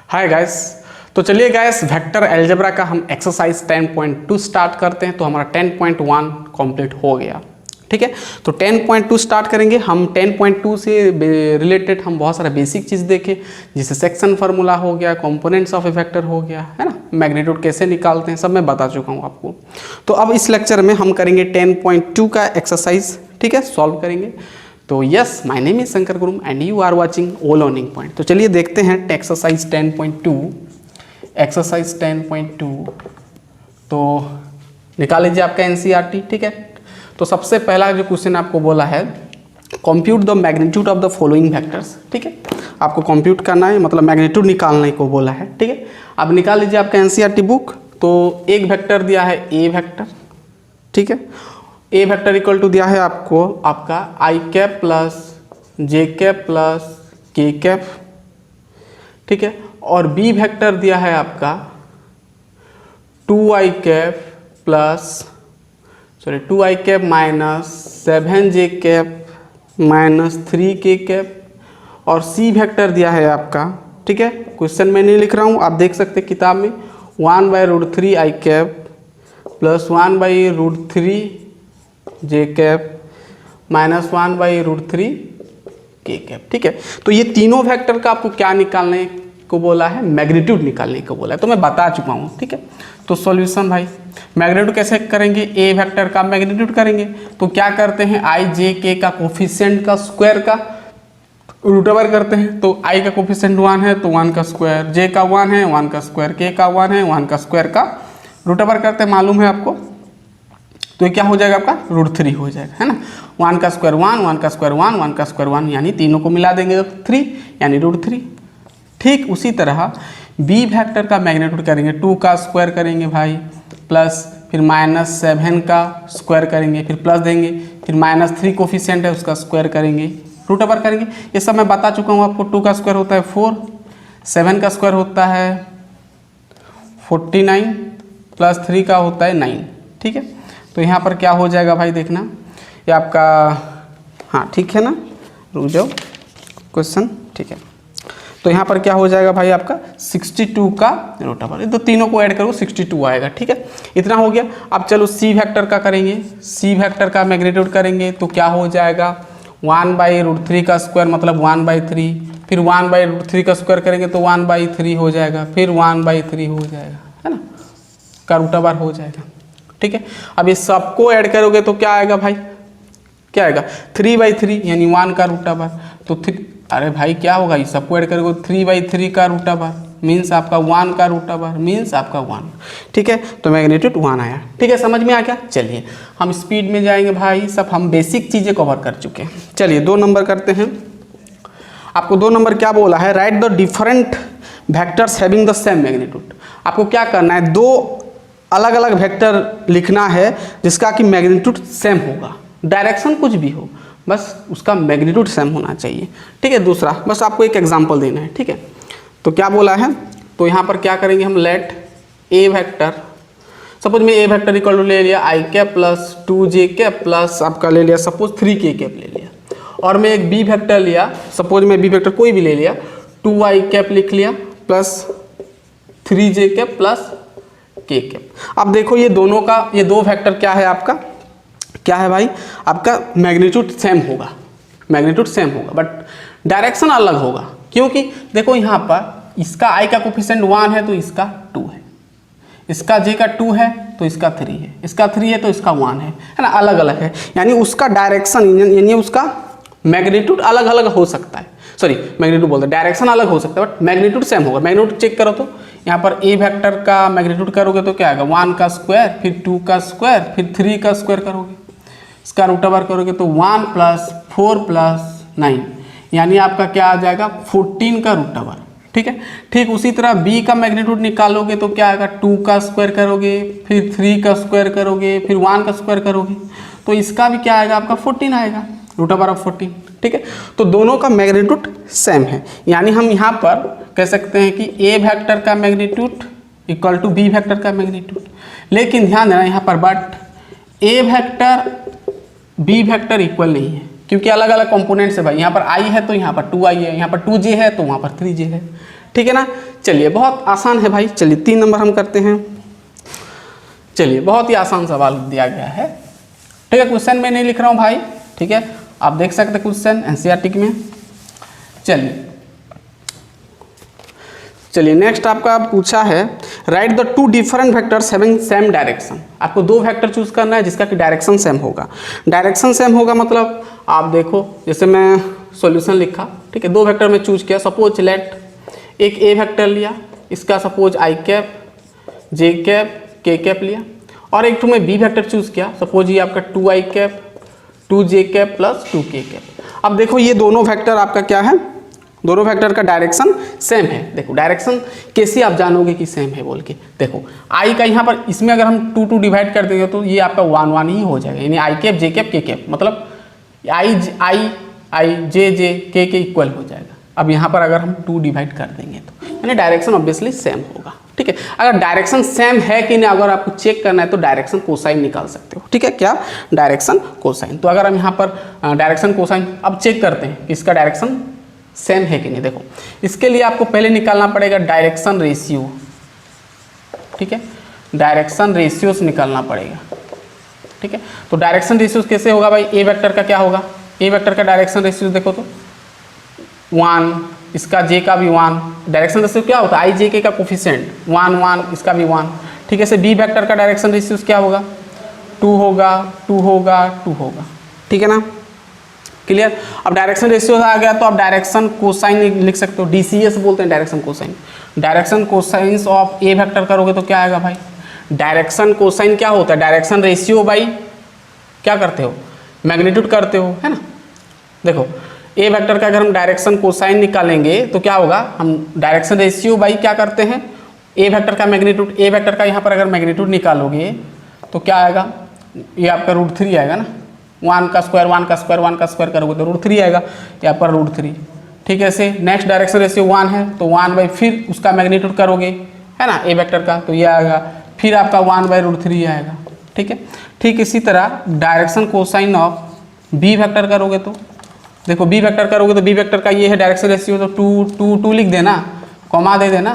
Hi guys. तो चलिए guys, vector algebra का हम एक्सरसाइज 10.2 स्टार्ट करते हैं। तो हमारा 10.1 कंप्लीट हो गया। ठीक है, तो 10.2 स्टार्ट करेंगे हम। 10.2 से रिलेटेड हम बहुत सारा बेसिक चीज़ देखे, जैसे सेक्शन फार्मूला हो गया, कंपोनेंट्स ऑफ ए वेक्टर हो गया, है ना, मैग्नीट्यूड कैसे निकालते हैं, सब मैं बता चुका हूँ आपको। तो अब इस लेक्चर में हम करेंगे 10.2 का एक्सरसाइज। ठीक है, सॉल्व करेंगे। तो yes, my name is Shankar गुरुम and you are watching all learning point. तो चलिए देखते हैं एक्सरसाइज 10.2। एक्सरसाइज 10.2 तो निकाल लीजिए आपका एनसीईआरटी। ठीक है, तो सबसे पहला जो क्वेश्चन आपको बोला है, compute the magnitude of the following vectors. ठीक है, आपको कंप्यूट करना है, मतलब मैग्नीट्यूड निकालने को बोला है। ठीक है, अब निकाल लीजिए आपका एनसीईआरटी बुक। तो एक वेक्टर दिया है ए वेक्टर। ठीक है, ए वेक्टर इक्वल टू दिया है आपको आपका i cap plus j cap plus k cap. ठीक है, और बी वेक्टर दिया है आपका 2i cap plus 2i cap minus 7j cap minus 3k cap. और सी वेक्टर दिया है आपका, ठीक है, क्वेश्चन में नहीं लिख रहा हूँ, आप देख सकते हैं किताब में, 1/√3i cap plus 1/√3j cap minus 1/√3k cap. ठीक है, तो ये तीनों वेक्टर का आपको क्या निकालने को बोला है, मैग्नीट्यूड निकालने को बोला है। तो मैं बता चुका हूँ। ठीक है, तो सॉल्यूशन भाई, मैग्नीट्यूड कैसे करेंगे, ए वेक्टर का मैग्नीट्यूड करेंगे। तो क्या करते हैं, आई जे के का कोफिशिएंट का स्क्वायर का रूट ओवर करते हैं। तो आई का कोफिशिएंट 1 है तो 1 का स्क्वायर, जे का 1 है 1 का स्क्वायर, के का 1 है 1 का स्क्वायर का रूट ओवर करते हैं, मालूम है आपको। तो ये क्या हो जाएगा आपका √3 हो जाएगा, है ना। 1 का स्क्वायर 1, 1 का स्क्वायर 1, 1 का स्क्वायर 1, यानी तीनों को मिला देंगे तो 3 यानी √3। ठीक उसी तरह बी वेक्टर का मैग्नीट्यूड करेंगे, 2 का स्क्वायर करेंगे भाई, प्लस फिर माइनस 7 का स्क्वायर करेंगे, फिर प्लस देंगे, फिर -3 कोफिशिएंट है उसका स्क्वायर करेंगे, रूट ओवर करेंगे। ये सब मैं बता चुका हूँ आपको। 2 का स्क्वायर होता है 4, 7 का स्क्वायर होता है 49 प्लस 3 का होता है 9। ठीक है, तो यहाँ पर क्या हो जाएगा भाई, देखना ये आपका, हाँ ठीक है ना, रुक जाओ क्वेश्चन। ठीक है, तो यहाँ पर क्या हो जाएगा भाई आपका 62 का रूट ओवर, तो तीनों को ऐड करो 62 आएगा। ठीक है, इतना हो गया। अब चलो सी वेक्टर का करेंगे। सी वेक्टर का मैग्नीट्यूड करेंगे तो क्या हो जाएगा, 1/√3 का स्क्वायर मतलब 1/3, फिर 1/√3 का स्क्वायर करेंगे तो 1/3 हो जाएगा, फिर 1/3 हो जाएगा, है ना, का रूट ओवर हो जाएगा। ठीक है, अब ये सबको ऐड करोगे तो क्या आएगा भाई, क्या आएगा 3/3 यानी 1 का रूट ओवर। तो अरे भाई क्या होगा, ये सबको ऐड करोगे 3/3 का रूट ओवर मीन्स आपका 1 का रूट ओवर मीन्स आपका 1। ठीक है, तो मैग्नीट्यूड 1 आया। ठीक है, समझ में आ गया। चलिए हम स्पीड में जाएंगे भाई, सब हम बेसिक चीज़ें कवर कर चुके हैं। चलिए 2 नंबर करते हैं। आपको 2 नंबर क्या बोला है, right the different vectors having the same magnitude. आपको क्या करना है, 2 अलग अलग वेक्टर लिखना है जिसका कि मैग्नीट्यूड सेम होगा, डायरेक्शन कुछ भी हो, बस उसका मैग्नीट्यूड सेम होना चाहिए। ठीक है, दूसरा बस आपको एक एग्जांपल देना है। ठीक है, तो क्या बोला है, तो यहाँ पर क्या करेंगे हम, लेट ए वेक्टर, सपोज मैं ए वेक्टर इक्वल टू ले लिया i cap plus 2j cap plus आपका ले लिया सपोज 3k कैप ले लिया, और मैं एक बी वेक्टर लिया, सपोज मैं बी वेक्टर कोई भी ले लिया, 2i कैप लिख लिया plus 3j cap plus k cap. अब देखो ये दोनों का, ये 2 वेक्टर क्या है आपका, क्या है भाई, आपका मैग्नीट्यूड सेम होगा, मैग्नीट्यूड सेम होगा बट डायरेक्शन अलग होगा। क्योंकि देखो यहाँ पर इसका i का कोफिशिएंट 1 है तो इसका 2 है, इसका j का 2 है तो इसका 3 है, इसका 3 है तो इसका 1 है ना, अलग अलग है, यानी उसका डायरेक्शन यानी उसका मैग्नीट्यूड अलग अलग हो सकता है, सॉरी मैग्नीट्यूड बोलते हैं, डायरेक्शन अलग हो सकता है बट मैग्नीट्यूड सेम होगा। मैग्नीट्यूड चेक करो तो यहाँ पर ए वेक्टर का मैग्नीट्यूड करोगे तो क्या आएगा, 1 का स्क्वायर फिर 2 का स्क्वायर फिर 3 का स्क्वायर करोगे, इसका रूट ओवर करोगे तो 1 + 4 + 9 यानी आपका क्या आ जाएगा 14 का रूट ओवर। ठीक है, ठीक उसी तरह बी का मैग्नीट्यूड निकालोगे तो क्या आएगा, 2 का स्क्वायर करोगे फिर 3 का स्क्वायर करोगे फिर 1 का स्क्वायर करोगे तो इसका भी क्या आएगा आपका 14 आएगा, रूट ओवर ऑफ 14। ठीक है, तो दोनों का मैग्नीट्यूड सेम है, यानी हम यहाँ पर कह सकते हैं कि ए वेक्टर का magnitude equal to B vector का मैग्नीट्यूड। लेकिन ध्यान देना यहाँ पर, but A vector B vector equal नहीं है, क्योंकि अलग अलग कंपोनेंट्स है भाई। यहाँ पर i है तो यहाँ पर 2i है, यहाँ पर 2j है तो वहाँ पर 3j है। ठीक है ना। चलिए बहुत आसान है भाई, चलिए 3 नंबर हम करते हैं। चलिए बहुत ही आसान सवाल दिया गया है, ठीक है। क्वेश्चन में नहीं लिख रहा हूँ भाई, ठीक है, आप देख सकते हैं क्वेश्चन एनसीईआरटी में। चलिए नेक्स्ट आपका पूछा है right the 2 different vectors having same direction. आपको 2 वेक्टर चूज करना है जिसका कि डायरेक्शन सेम होगा। डायरेक्शन सेम होगा मतलब आप देखो, जैसे मैं सॉल्यूशन लिखा, ठीक है, 2 वेक्टर में चूज किया। सपोज लेट एक ए वेक्टर लिया, इसका suppose I cap, J cap, के कैप लिया, और एक में बी वेक्टर चूज किया, सपोज ये आपका 2 आई कैप, 2 जे कैप प्लस 2 के कैप। अब देखो ये दोनों वेक्टर आपका क्या है, दोनों वेक्टर का डायरेक्शन सेम है। देखो डायरेक्शन कैसे आप जानोगे कि सेम है बोल के, देखो आई का यहाँ पर इसमें अगर हम 2 डिवाइड कर देंगे तो ये आपका 1 1 ही हो जाएगा, यानी आई कैप जे कैप के कैप, मतलब आई जे के इक्वल हो जाएगा। अब यहाँ पर अगर हम 2 डिवाइड कर देंगे तो यानी डायरेक्शन ऑब्वियसली सेम होगा, ठीक है। अगर डायरेक्शन सेम है कि नहीं अगर आपको चेक करना है तो डायरेक्शन कोसाइन निकाल सकते हो, ठीक है। क्या? Direction cosine. तो अगर हम यहाँ पर डायरेक्शन कोसाइन अब चेक करते हैं कि इसका डायरेक्शन सेम है कि नहीं। देखो इसके लिए आपको पहले निकालना पड़ेगा डायरेक्शन रेशियो, ठीक है, डायरेक्शन रेशियो से निकालना पड़ेगा, ठीक है। तो डायरेक्शन रेशियो कैसे होगा भाई, ए वेक्टर का क्या होगा, ए वेक्टर का डायरेक्शन रेशियो देखो तो 1, इसका जे का भी 1, डायरेक्शन रेशियो क्या होता है आई जे के का कोफिशिएंट 1 1, इसका भी 1, ठीक है। से बी वेक्टर का डायरेक्शन रेशियो क्या होगा, 2 होगा, 2 होगा, 2 होगा, ठीक है ना, क्लियर। अब डायरेक्शन रेशियो आ गया तो आप डायरेक्शन कोसाइन लिख सकते हो, डीसीएस बोलते हैं direction cosine. Direction cosines of A vector करोगे तो क्या आएगा भाई, डायरेक्शन कोसाइन क्या होता है, डायरेक्शन रेशियो बाई क्या करते हो, मैग्नीट्यूड करते हो, है ना। देखो ए वेक्टर का अगर हम डायरेक्शन कोसाइन निकालेंगे तो क्या होगा, हम डायरेक्शन रेशियो बाई क्या करते हैं, ए वेक्टर का मैग्नीट्यूड। ए वेक्टर का यहाँ पर अगर मैग्नीट्यूड निकालोगे तो क्या आएगा, ये आपका √3 आएगा ना, 1 का स्क्वायर 1 का स्क्वायर 1 का स्क्वायर करोगे तो √3 आएगा, यहाँ पर √3, ठीक है। ऐसे नेक्स्ट डायरेक्शन रेशियो 1 है तो 1 फिर उसका मैग्नीट्यूड करोगे, है ना, ए वेक्टर का, तो ये आएगा, फिर आपका 1/√3 आएगा, ठीक है। ठीक इसी तरह direction cosine of B vector करोगे तो देखो बी वेक्टर करोगे तो बी वेक्टर का ये है डायरेक्शन रेशियो, तो 2 लिख देना, कॉमा दे देना,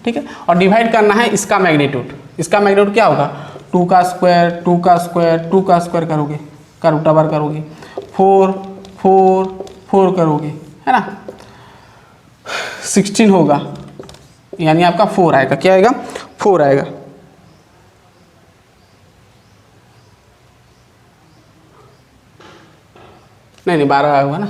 ठीक है, और डिवाइड करना है इसका मैग्नीट्यूड। इसका मैग्नीट्यूड क्या होगा, 2 का स्क्वायर 2 का स्क्वायर 2 का स्क्वायर करोगे, का रूट ओवर करोगे, 4 4 4 करोगे, है ना, 16 होगा, यानी आपका 4 आएगा। क्या आएगा, 4 आएगा। नहीं 12 आएगा ना,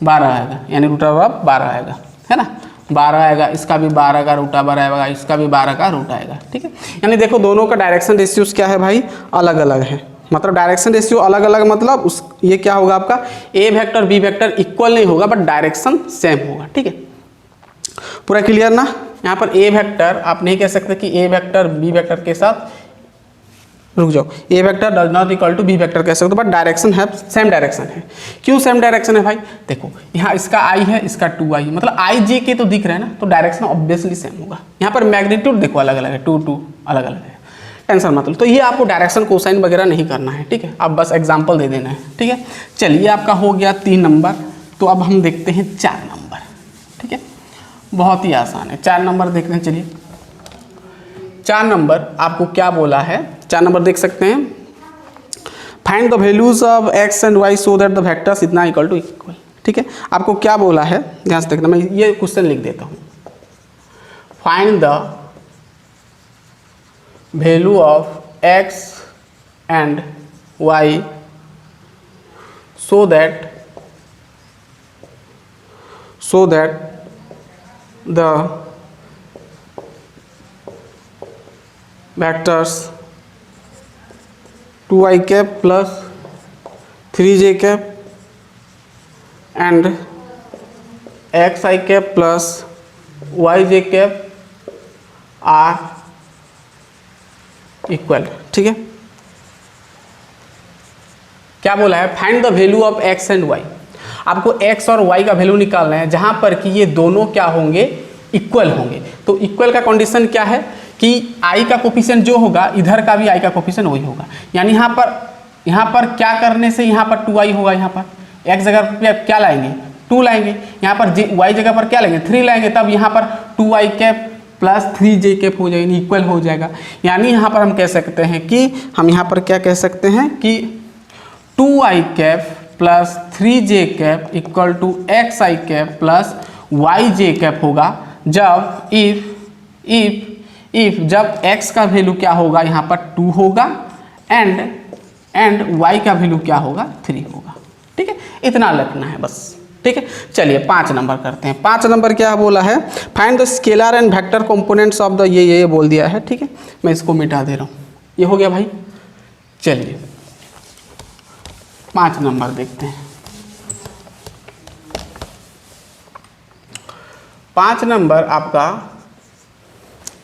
12 आएगा, यानी रूट ओवर 12 आएगा, है ना, 12 आएगा, इसका भी 12 का रूट ओवर आएगा, इसका भी 12 का रूट आएगा, ठीक है। यानी देखो दोनों का डायरेक्शन रेशियोज क्या है भाई, अलग अलग है। मतलब डायरेक्शन रेशियो अलग अलग मतलब उस ये क्या होगा आपका, ए वेक्टर बी वेक्टर इक्वल नहीं होगा बट डायरेक्शन सेम होगा, ठीक है। पूरा क्लियर ना। यहाँ पर ए वेक्टर आप नहीं कह सकते कि ए वेक्टर बी वेक्टर के साथ, रुक जाओ, a vector does not equal to B vector कह सकते हो, बट डायरेक्शन है सेम डायरेक्शन है। क्यों सेम डायरेक्शन है भाई, देखो यहाँ इसका आई है, इसका 2i है, मतलब आई जे के तो दिख रहा है ना, तो डायरेक्शन ऑब्वियसली सेम होगा। यहाँ पर मैग्नीट्यूड देखो अलग अलग है, 2 2 अलग अलग है, टेंशन मतलब। तो ये आपको डायरेक्शन कोसाइन वगैरह नहीं करना है, ठीक है, आप बस एग्जाम्पल दे देना है, ठीक है। चलिए आपका हो गया 3 नंबर। तो अब हम देखते हैं 4 नंबर, ठीक है, बहुत ही आसान है। 4 नंबर देखते हैं, चलिए 4 नंबर आपको क्या बोला है, 4 नंबर देख सकते हैं, find the values of x and y so that the vectors इतना इक्वल टू इक्वल, ठीक है। आपको क्या बोला है ध्यान से देखना, मैं ये क्वेश्चन लिख देता हूँ, find the value of x and y so that the vectors 2i cap plus 3j cap and xi cap plus yj cap are equal, ठीक है। क्या बोला है, find the value of x and y। आपको x और y का value निकालना है जहां पर कि ये दोनों क्या होंगे, इक्वल होंगे। तो इक्वल का कंडीशन क्या है कि i का कोफिशिएंट जो होगा इधर का भी i का कोफिशिएंट वही होगा, यानी यहाँ पर क्या करने से यहाँ पर 2i होगा, यहाँ पर x जगह पे क्या लाएंगे 2 लाएंगे, यहाँ पर y जगह पर क्या लेंगे 3 लाएंगे, तब यहाँ पर 2i cap plus 3j cap हो जाएगी, इक्वल हो जाएगा। यानी यहाँ पर हम कह सकते हैं कि हम यहाँ पर क्या कह सकते हैं कि 2i cap plus 3j cap equal to xi cap plus yj cap होगा जब इफ जब x का वैल्यू क्या होगा यहाँ पर 2 होगा एंड y का वैल्यू क्या होगा 3 होगा। ठीक है, इतना लिखना है बस। ठीक है, चलिए 5 नंबर करते हैं। 5 नंबर क्या बोला है, find the scalar and vector components of the ये बोल दिया है। ठीक है, मैं इसको मिटा दे रहा हूँ, ये हो गया भाई। चलिए 5 नंबर देखते हैं। 5 नंबर आपका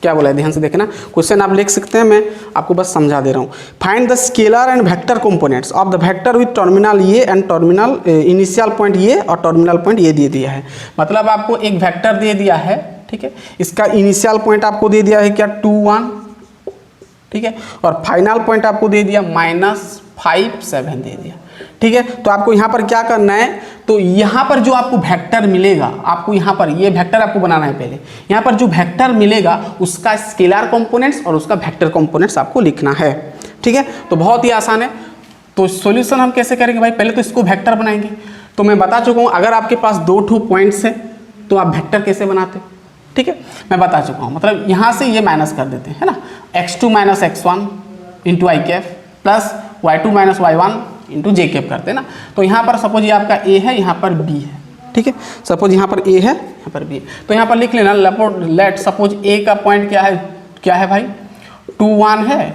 क्या बोला है, ध्यान से देखना। क्वेश्चन आप लिख सकते हैं, मैं आपको बस समझा दे रहा हूँ। Find the scalar and vector components of the vector with terminal ये एंड टर्मिनल इनिशियल पॉइंट ये और टर्मिनल पॉइंट ये दे दिया है। मतलब आपको एक वेक्टर दे दिया है, ठीक है, इसका इनिशियल पॉइंट आपको दे दिया है क्या 2 1, ठीक है, और फाइनल पॉइंट आपको दे दिया -5 7 दे दिया। ठीक है, तो आपको यहाँ पर क्या करना है, तो यहाँ पर जो आपको वेक्टर मिलेगा, आपको यहाँ पर ये वेक्टर आपको बनाना है पहले। यहाँ पर जो वेक्टर मिलेगा उसका स्केलर कंपोनेंट्स और उसका वेक्टर कंपोनेंट्स आपको लिखना है। ठीक है, तो बहुत ही आसान है। तो सॉल्यूशन हम कैसे करेंगे भाई, पहले तो इसको वेक्टर बनाएंगे। तो मैं बता चुका हूँ, अगर आपके पास 2 पॉइंट्स है तो आप वेक्टर कैसे बनाते हो। ठीक है, मैं बता चुका हूँ, मतलब यहाँ से ये माइनस कर देते हैं, है ना, x2 - x1 into i cap plus y2 - y1 into j cap करते हैं ना। तो यहाँ पर सपोज ये आपका a है, यहाँ पर b है। ठीक है, सपोज यहाँ पर a है, यहाँ पर b है, तो यहाँ पर लिख लेना लेट सपोज a का पॉइंट क्या है भाई 2 1 है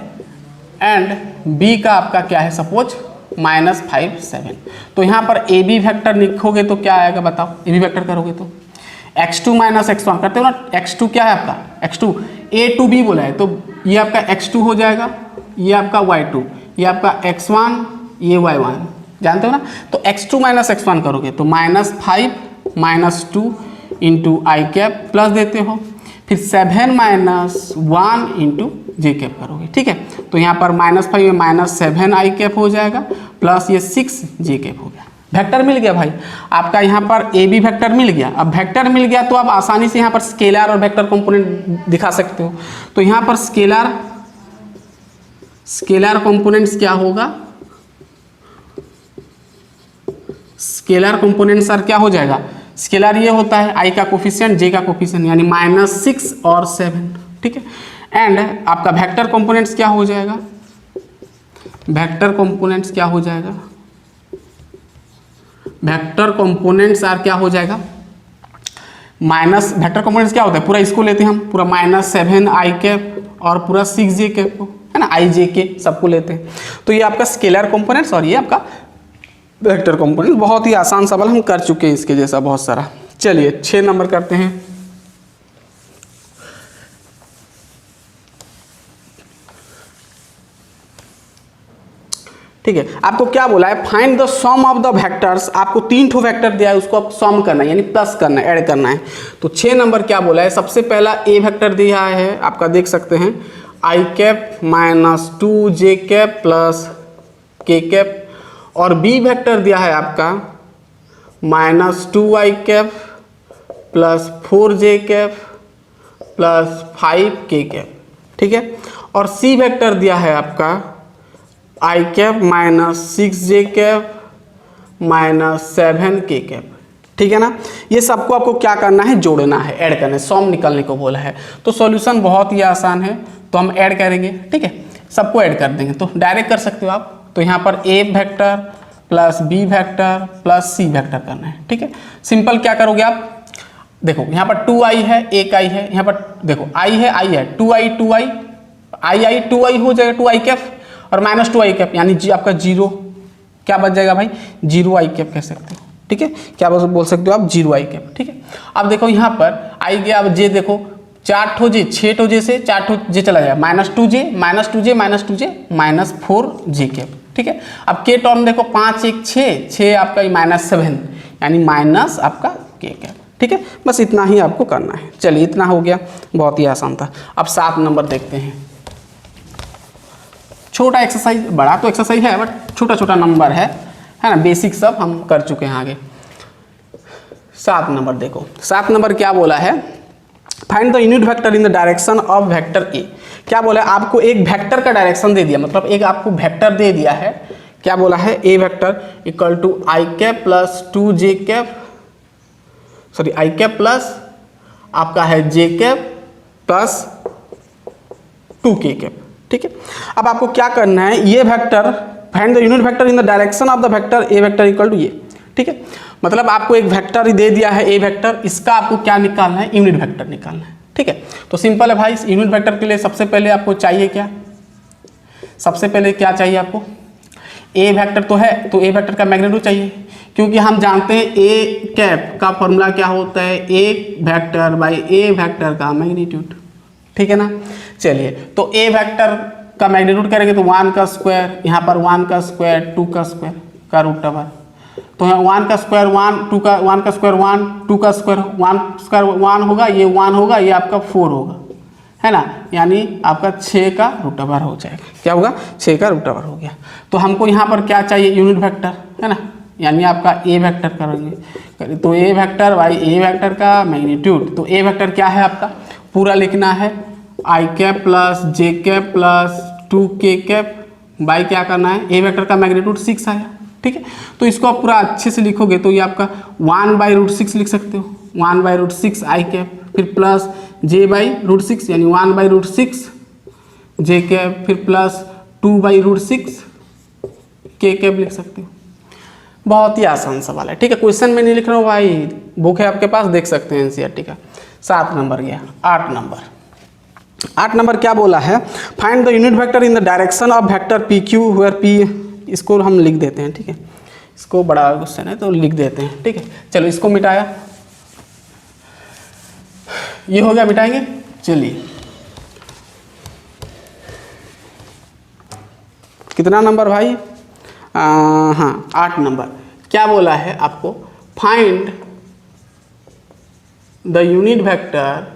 एंड b का आपका क्या है सपोज -5 7। तो यहाँ पर a b वेक्टर लिखोगे तो क्या आएगा बताओ, a b वेक्टर करोगे तो x2 - x1 करते हो ना। x2 क्या है आपका x2 a to b बोला है, तो ये आपका x2 हो जाएगा, ये आपका y2, ये आपका x1, ये y1, जानते हो ना। तो x2 - x1 करोगे तो -5 - 2 इंटू आई कैप प्लस देते हो, फिर 7 - 1 इंटू जे कैप करोगे। ठीक है, तो यहाँ पर -5 में -7 आई कैप हो जाएगा प्लस ये 6 जे कैप हो गया। वेक्टर मिल गया भाई आपका, यहाँ पर ए बी वेक्टर मिल गया। अब वेक्टर मिल गया तो आप आसानी से यहाँ पर स्केलर और वेक्टर कंपोनेंट दिखा सकते हो। तो यहाँ पर स्केलर कंपोनेंट्स क्या होगा, स्केलर कंपोनेंट सर क्या हो जाएगा, स्केलर ये होता है आई का कोफिशिएंट जे का कोफिशिएंट, यानी -6 और 7। ठीक है, एंड आपका वेक्टर कंपोनेंट्स क्या हो जाएगा, वेक्टर कंपोनेंट्स क्या हो जाएगा, वेक्टर कंपोनेंट्स आर क्या हो जाएगा वेक्टर कंपोनेंट्स क्या होता है, पूरा इसको लेते हैं हम, पूरा -7 आई कैप और पूरा 6 जे कैप को, है ना, आई जे के सबको लेते हैं। तो ये आपका स्केलर कंपोनेंट्स और ये आपका वेक्टर कंपोनेंट। बहुत ही आसान सवाल हम कर चुके हैं इसके जैसा बहुत सारा। चलिए 6 नंबर करते हैं। ठीक है, आपको क्या बोला है, find the sum of the vectors. आपको 3 वेक्टर दिया है, उसको आप सम करना है, यानी प्लस करना है, ऐड करना है। तो 6 नंबर क्या बोला है, सबसे पहला ए वेक्टर दिया है आपका, देख सकते हैं आई कैप -2 जे कैप प्लस के कैप, और बी वेक्टर दिया है आपका -2 आई कैप प्लस 4 जे कैप प्लस 5 के कैप। ठीक है, और सी वेक्टर दिया है आपका आई कैप -6 जे कैप -7 के कैप। ठीक है ना, ये सबको आपको क्या करना है, जोड़ना है, ऐड करना है, सम निकलने को बोला है। तो सॉल्यूशन बहुत ही आसान है, तो हम ऐड करेंगे। ठीक है, सबको ऐड कर देंगे, तो डायरेक्ट कर सकते हो आप। तो यहाँ पर a vector plus b vector plus c vector करना है। ठीक है, सिंपल क्या करोगे आप, देखो यहाँ पर 2i है, एक i है, यहाँ पर देखो i है 2i 2i हो जाएगा 2i कैप और -2i कैप, यानी जी आपका 0 क्या बच जाएगा भाई, 0i कैप कह सकते हो। ठीक है, क्या बोल सकते हो आप, 0i कैप। ठीक है, अब देखो यहाँ पर आई गया, अब जे देखो 4 ठो जे, 6 ठो जे से 4 ठो जे चला जाएगा, -2j -4 जे कैप। ठीक है, अब के टर्म देखो 5 1 6 आपका -7, यानी माइनस आपका के कैप। ठीक है, बस इतना ही आपको करना है। चलिए इतना हो गया, बहुत ही आसान था। अब 7 नंबर देखते हैं। छोटा एक्सरसाइज, बड़ा तो एक्सरसाइज है बट छोटा छोटा नंबर है ना, बेसिक सब हम कर चुके हैं। आगे 7 नंबर देखो, 7 नंबर क्या बोला है, find the unit vector in the direction of vector A. क्या बोला है, आपको एक वेक्टर का डायरेक्शन दे दिया, मतलब एक आपको वेक्टर दे दिया है, क्या बोला है, ए vector equal to i cap plus 2j cap, sorry i cap plus आपका है j cap plus 2k cap. ठीक है, अब आपको क्या करना है, ये vector find the unit vector in the direction of the vector A vector equal to ये। ठीक है, मतलब आपको एक वेक्टर दे दिया है ए वेक्टर, इसका आपको क्या निकालना है, यूनिट वेक्टर निकालना है। ठीक है, तो सिंपल है भाई, यूनिट वेक्टर के लिए सबसे पहले आपको चाहिए क्या, सबसे पहले क्या चाहिए आपको, ए वेक्टर तो है, तो ए वेक्टर का मैग्नीट्यूड चाहिए, क्योंकि हम जानते हैं ए कैप का फॉर्मूला क्या होता है, ए वेक्टर बाई ए वेक्टर का मैग्नीट्यूड। ठीक है ना, चलिए तो ए वेक्टर का मैग्नीट्यूड करेंगे तो 1 का स्क्वायर, यहाँ पर 1 का स्क्वायर 2 का स्क्वायर का रूट ओवर, तो यहाँ 1 का स्क्वायर 1, 2 का 1 का स्क्वायर 1, 2 का स्क्वायर 1 स्क्वायर 1 होगा, ये 1 होगा, ये आपका 4 होगा, है ना, यानी आपका 6 का रूट ओवर हो जाएगा। क्या होगा, 6 का रूट ओवर हो गया। तो हमको यहाँ पर क्या चाहिए, यूनिट वेक्टर, है ना, यानी आपका ए वेक्टर करेंगे, तो a vector by a vector का मैग्नीट्यूड, तो ए वेक्टर क्या है आपका, पूरा लिखना है i cap plus j cap plus 2k cap by क्या करना है, ए वेक्टर का मैग्नीट्यूड 6 आया। ठीक है, तो इसको आप पूरा अच्छे से लिखोगे तो ये आपका 1/√6 लिख सकते हो, 1/√6 आई कैप, फिर प्लस j/√6 यानी 1/√6 जे कैप, फिर प्लस 2/√6 k कैप लिख सकते हो। बहुत ही आसान सवाल है। ठीक है, क्वेश्चन में नहीं लिख रहा हूँ भाई, बुक है आपके पास, देख सकते हैं एनसीईआरटी का। 7 नंबर गया। 8 नंबर क्या बोला है, find the unit vector in the direction of vector P Q where P, इसको हम लिख देते हैं। ठीक है, इसको बड़ा क्वेश्चन है तो लिख देते हैं। ठीक है, चलो इसको मिटाया, ये हो गया, मिटाएंगे। चलिए कितना नंबर भाई, हाँ 8 नंबर क्या बोला है आपको, find the unit vector,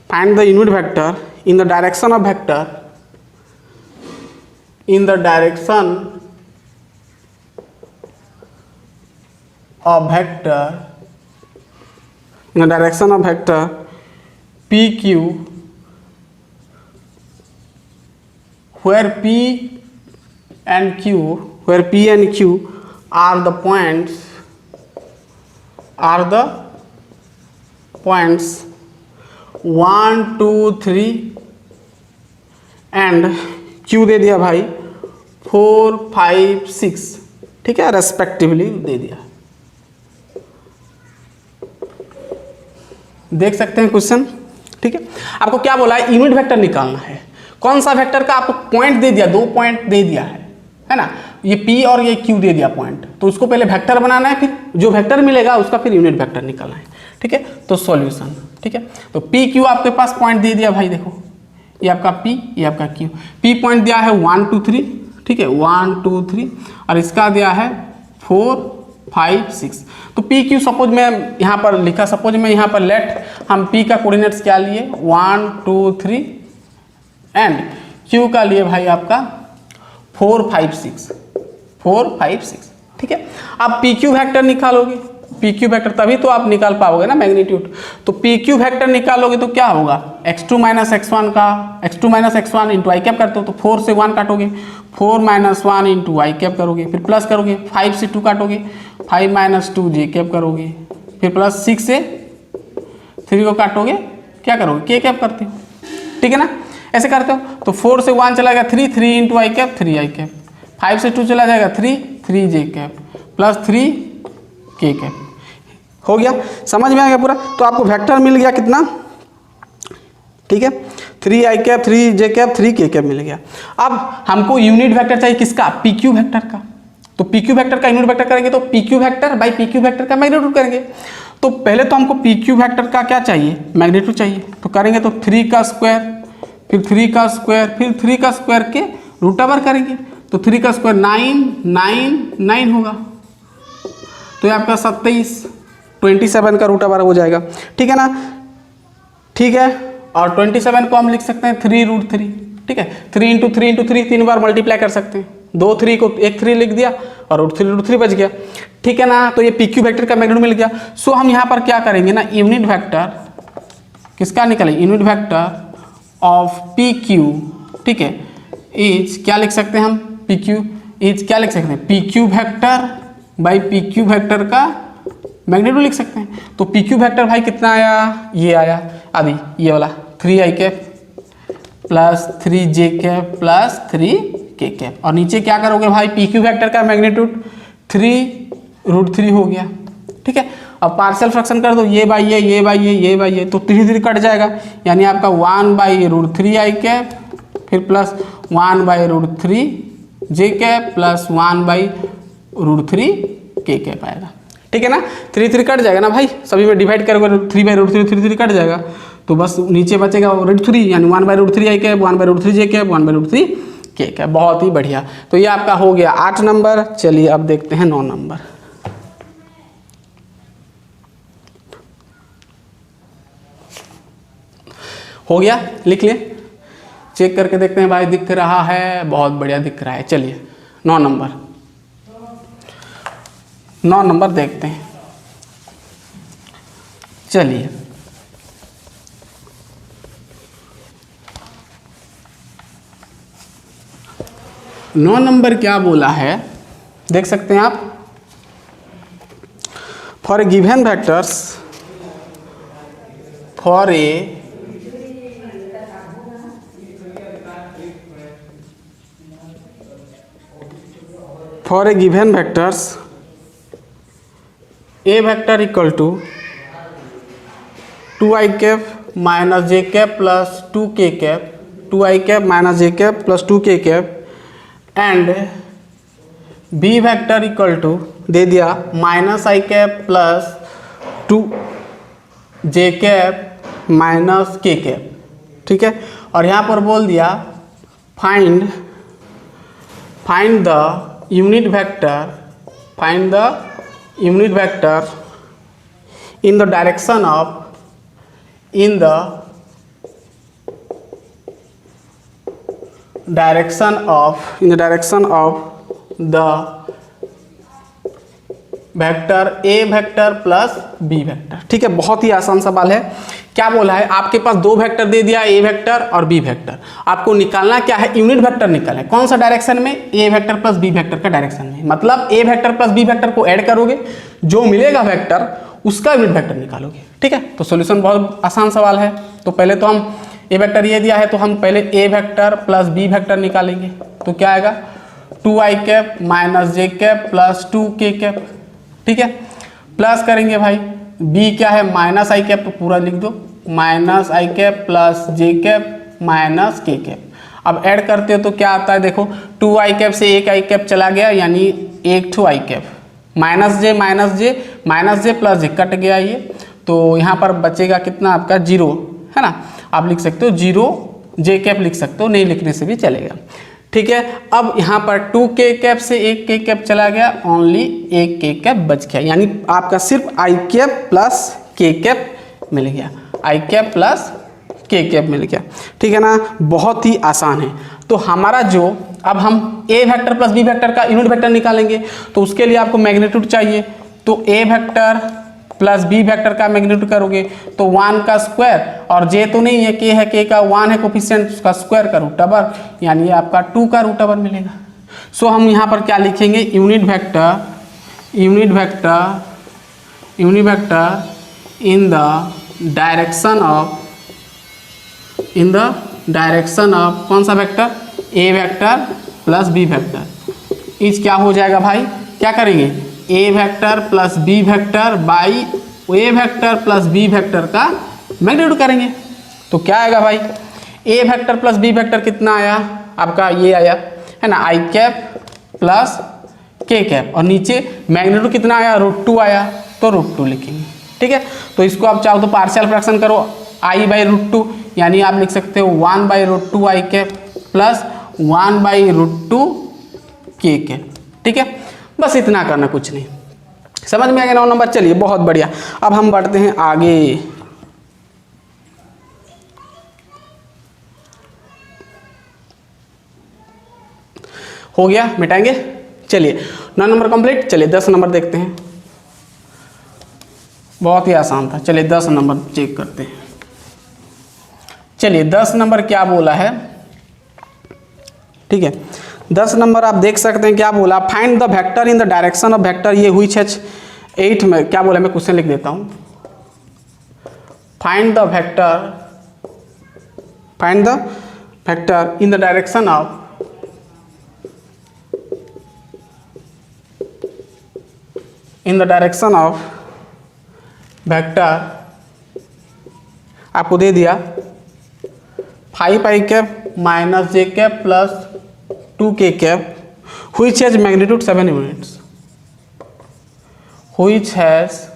find the unit vector in the direction of vector, in the direction of vector, in the direction of vector PQ, where P and Q, where P and Q are the points, are the points 1, 2, 3 and Q दे दिया भाई 4, 5, 6, ठीक है, respectively दे दिया। देख सकते हैं question. ठीक है, आपको क्या बोला है, यूनिट वेक्टर निकालना है। कौन सा वेक्टर का आपको पॉइंट दे दिया, 2 पॉइंट दे दिया है ना, ये P और ये Q दे दिया पॉइंट, तो उसको पहले वेक्टर बनाना है, फिर जो वेक्टर मिलेगा उसका फिर यूनिट वेक्टर निकालना है। ठीक है, तो सॉल्यूशन। ठीक है, तो PQ आपके पास पॉइंट दे दिया भाई, देखो ये आपका P, ये आपका Q। P पॉइंट दिया है 1, 2, 3, ठीक है, 1, 2, 3, और इसका दिया है 4, 5, 6। तो PQ सपोज मैं यहाँ पर लिखा, सपोज मैं यहाँ पर लेट हम P का कोऑर्डिनेट्स क्या लिए 1, 2, 3 एंड Q का लिए भाई आपका 4, 5, 6, 4, 5, 6। ठीक है, आप PQ वेक्टर निकालोगे, PQ वेक्टर तभी तो आप निकाल पाओगे ना मैग्नीट्यूड। तो PQ वेक्टर निकालोगे तो क्या होगा, x2 - x1 का x2 - x1 into i cap करते हो तो 4 से 1 काटोगे, 4 - 1 इंटू आई कैप करोगे, फिर प्लस करोगे, 5 से 2 काटोगे, 5 - 2 जे कैप करोगे, फिर प्लस 6 से 3 को काटोगे, क्या करोगे, के कैप करते हो। ठीक है ना, ऐसे करते हो। तो 4 से 1 चला गया 3, 3 into i cap 3 I cap, 5 से 2 चला जाएगा 3, 3 जे कैप प्लस 3 के कैप। हो गया, समझ में आ गया पूरा। तो आपको वेक्टर मिल गया कितना, ठीक है, 3 आई कैप 3 जे कैप 3 के कैप मिल गया। अब हमको यूनिट वेक्टर चाहिए किसका, PQ वेक्टर का। तो PQ वेक्टर का यूनिट वेक्टर करेंगे तो PQ vector by PQ vector का मैग्नीट्यूड करेंगे। तो पहले तो हमको PQ वेक्टर का क्या चाहिए, मैग्नीट्यूड चाहिए। तो करेंगे तो 3 का स्क्वायर, फिर 3 का स्क्वायर, फिर 3 का स्क्वायर के रूट ओवर करेंगे। तो 3 का स्क्वायर 9, 9, 9 होगा, तो ये आपका 27 का रूट ओवर हो जाएगा। ठीक है ना, ठीक है, और 27 को हम लिख सकते हैं 3√3। ठीक है, 3 इंटू 3 3 बार मल्टीप्लाई कर सकते हैं। 2 3 को एक 3 लिख दिया और √3 बच गया। ठीक। ठीक है ना। तो ये पी क्यू वेक्टर का मैग्नीट्यूड मिल गया। सो हम यहाँ पर क्या करेंगे ना, यूनिट वेक्टर किसका निकालेंगे, unit vector of P Q, ठीक है, इज क्या लिख सकते हैं हम, पी क्यू इज क्या लिख सकते हैं, P Q vector by P Q vector का मैग्नीट्यूड लिख सकते हैं। तो पी क्यू वेक्टर भाई कितना आया, ये आया अभी ये वाला 3i cap plus 3j cap plus 3k cap, और नीचे क्या करोगे भाई, पी क्यू वेक्टर का मैग्नीट्यूड 3√3 हो गया, ठीक है। अब पार्शियल फ्रैक्शन कर दो, ये बाई ये बाई ये बाई ये, तो 3 कट जाएगा, यानी आपका 1/√3i कैप फिर plus 1/√3j cap plus 1/√3k cap आएगा, ठीक है ना। 3 कट जाएगा ना भाई, सभी में डिवाइड करोगे 3/√3 3 कट जाएगा, तो बस नीचे बचेगा √3 यानी 1/√3i cap 1/√3j cap 1/√3k cap. बहुत ही बढ़िया। तो ये आपका हो गया 8 नंबर। चलिए अब देखते हैं 9 नंबर। हो गया, लिख लिए, चेक करके देखते हैं भाई, दिख रहा है, बहुत बढ़िया दिख रहा है। चलिए 9 नंबर, 9 नंबर देखते हैं। चलिए 9 नंबर क्या बोला है, देख सकते हैं आप, for a given vectors, for a given vectors, a vector equal to 2i cap minus j cap plus 2k cap, 2i cap minus j cap plus 2k cap, and b vector equal to दे दिया minus i cap plus 2j cap minus k cap, ठीक है। और यहाँ पर बोल दिया find the unit vector, find the unit vector in the direction of, in the direction of, in the direction of the vector a vector plus b vector, ठीक है। बहुत ही आसान सवाल है। क्या बोला है, आपके पास 2 वेक्टर दे दिया, a वेक्टर और b वेक्टर, आपको निकालना क्या है, यूनिट वेक्टर निकालना है। कौन सा डायरेक्शन में, a vector plus b vector का डायरेक्शन में, मतलब a vector plus b vector को ऐड करोगे, जो मिलेगा वेक्टर उसका यूनिट वेक्टर निकालोगे, ठीक है। तो सॉल्यूशन बहुत आसान सवाल है। तो पहले तो हम a वेक्टर ये दिया है, तो हम पहले a vector plus b vector निकालेंगे, तो क्या आएगा 2i cap minus j cap plus 2k cap, ठीक है। प्लस करेंगे भाई, b क्या है माइनस आई कैप, तो पूरा लिख दो, minus i cap plus j cap minus के कैप। अब ऐड करते हो तो क्या आता है, देखो 2i कैप से 1i कैप चला गया, यानी 1 2i कैप माइनस जे प्लस जे कट गया ये, तो यहाँ पर बचेगा कितना आपका 0, है ना। आप लिख सकते हो 0 जे कैप लिख सकते हो, नहीं लिखने से भी चलेगा, ठीक है। अब यहाँ पर 2k कैप से 1k कैप चला गया, ओनली 1k कैप बच गया, यानी आपका सिर्फ i cap plus k cap मिल गया, i cap plus k cap मिल गया, ठीक है ना। बहुत ही आसान है। तो हमारा जो, अब हम a vector plus b vector का यूनिट वेक्टर निकालेंगे, तो उसके लिए आपको मैग्नीट्यूड चाहिए, तो a vector plus b vector का मैग्नीट्यूड करोगे तो 1 का स्क्वायर, और j तो नहीं है, k है, k का 1 है कोफिशिएंट, उसका स्क्वायर का रूट ओवर, यानी आपका 2 का रूट ओवर मिलेगा। सो हम यहाँ पर क्या लिखेंगे, unit vector in the direction of कौन सा vector, a vector plus b vector, इस क्या हो जाएगा भाई, क्या करेंगे, a vector plus b vector by a vector plus b vector का मैग्नीट्यूड करेंगे। तो क्या आएगा भाई, a vector plus b vector कितना आया आपका, ये आया है ना, i cap plus k cap, और नीचे मैग्नीट्यूड कितना आया, √2 आया, तो √2 लिखेंगे, ठीक है। तो इसको आप चाहो तो पार्शियल फ्रैक्शन करो, i/√2, यानी आप लिख सकते हो 1/√2 i cap plus 1/√2 k cap, ठीक है। बस इतना करना, कुछ नहीं, समझ में आ गया 9 नंबर। चलिए बहुत बढ़िया। अब हम बढ़ते हैं आगे। हो गया, मिटाएंगे। चलिए 9 नंबर कंप्लीट। चलिए 10 नंबर देखते हैं। बहुत ही आसान था। चलिए 10 नंबर चेक करते हैं। चलिए 10 नंबर क्या बोला है, ठीक है। 10 नंबर आप देख सकते हैं क्या बोला, find the vector in the direction of vector ये व्हिच हैज 8 में क्या बोला, मैं क्वेश्चन लिख देता हूँ। Find the vector in the direction of vector आपको दे दिया 5i cap minus j cap plus 2k cap which has magnitude 7 units, which has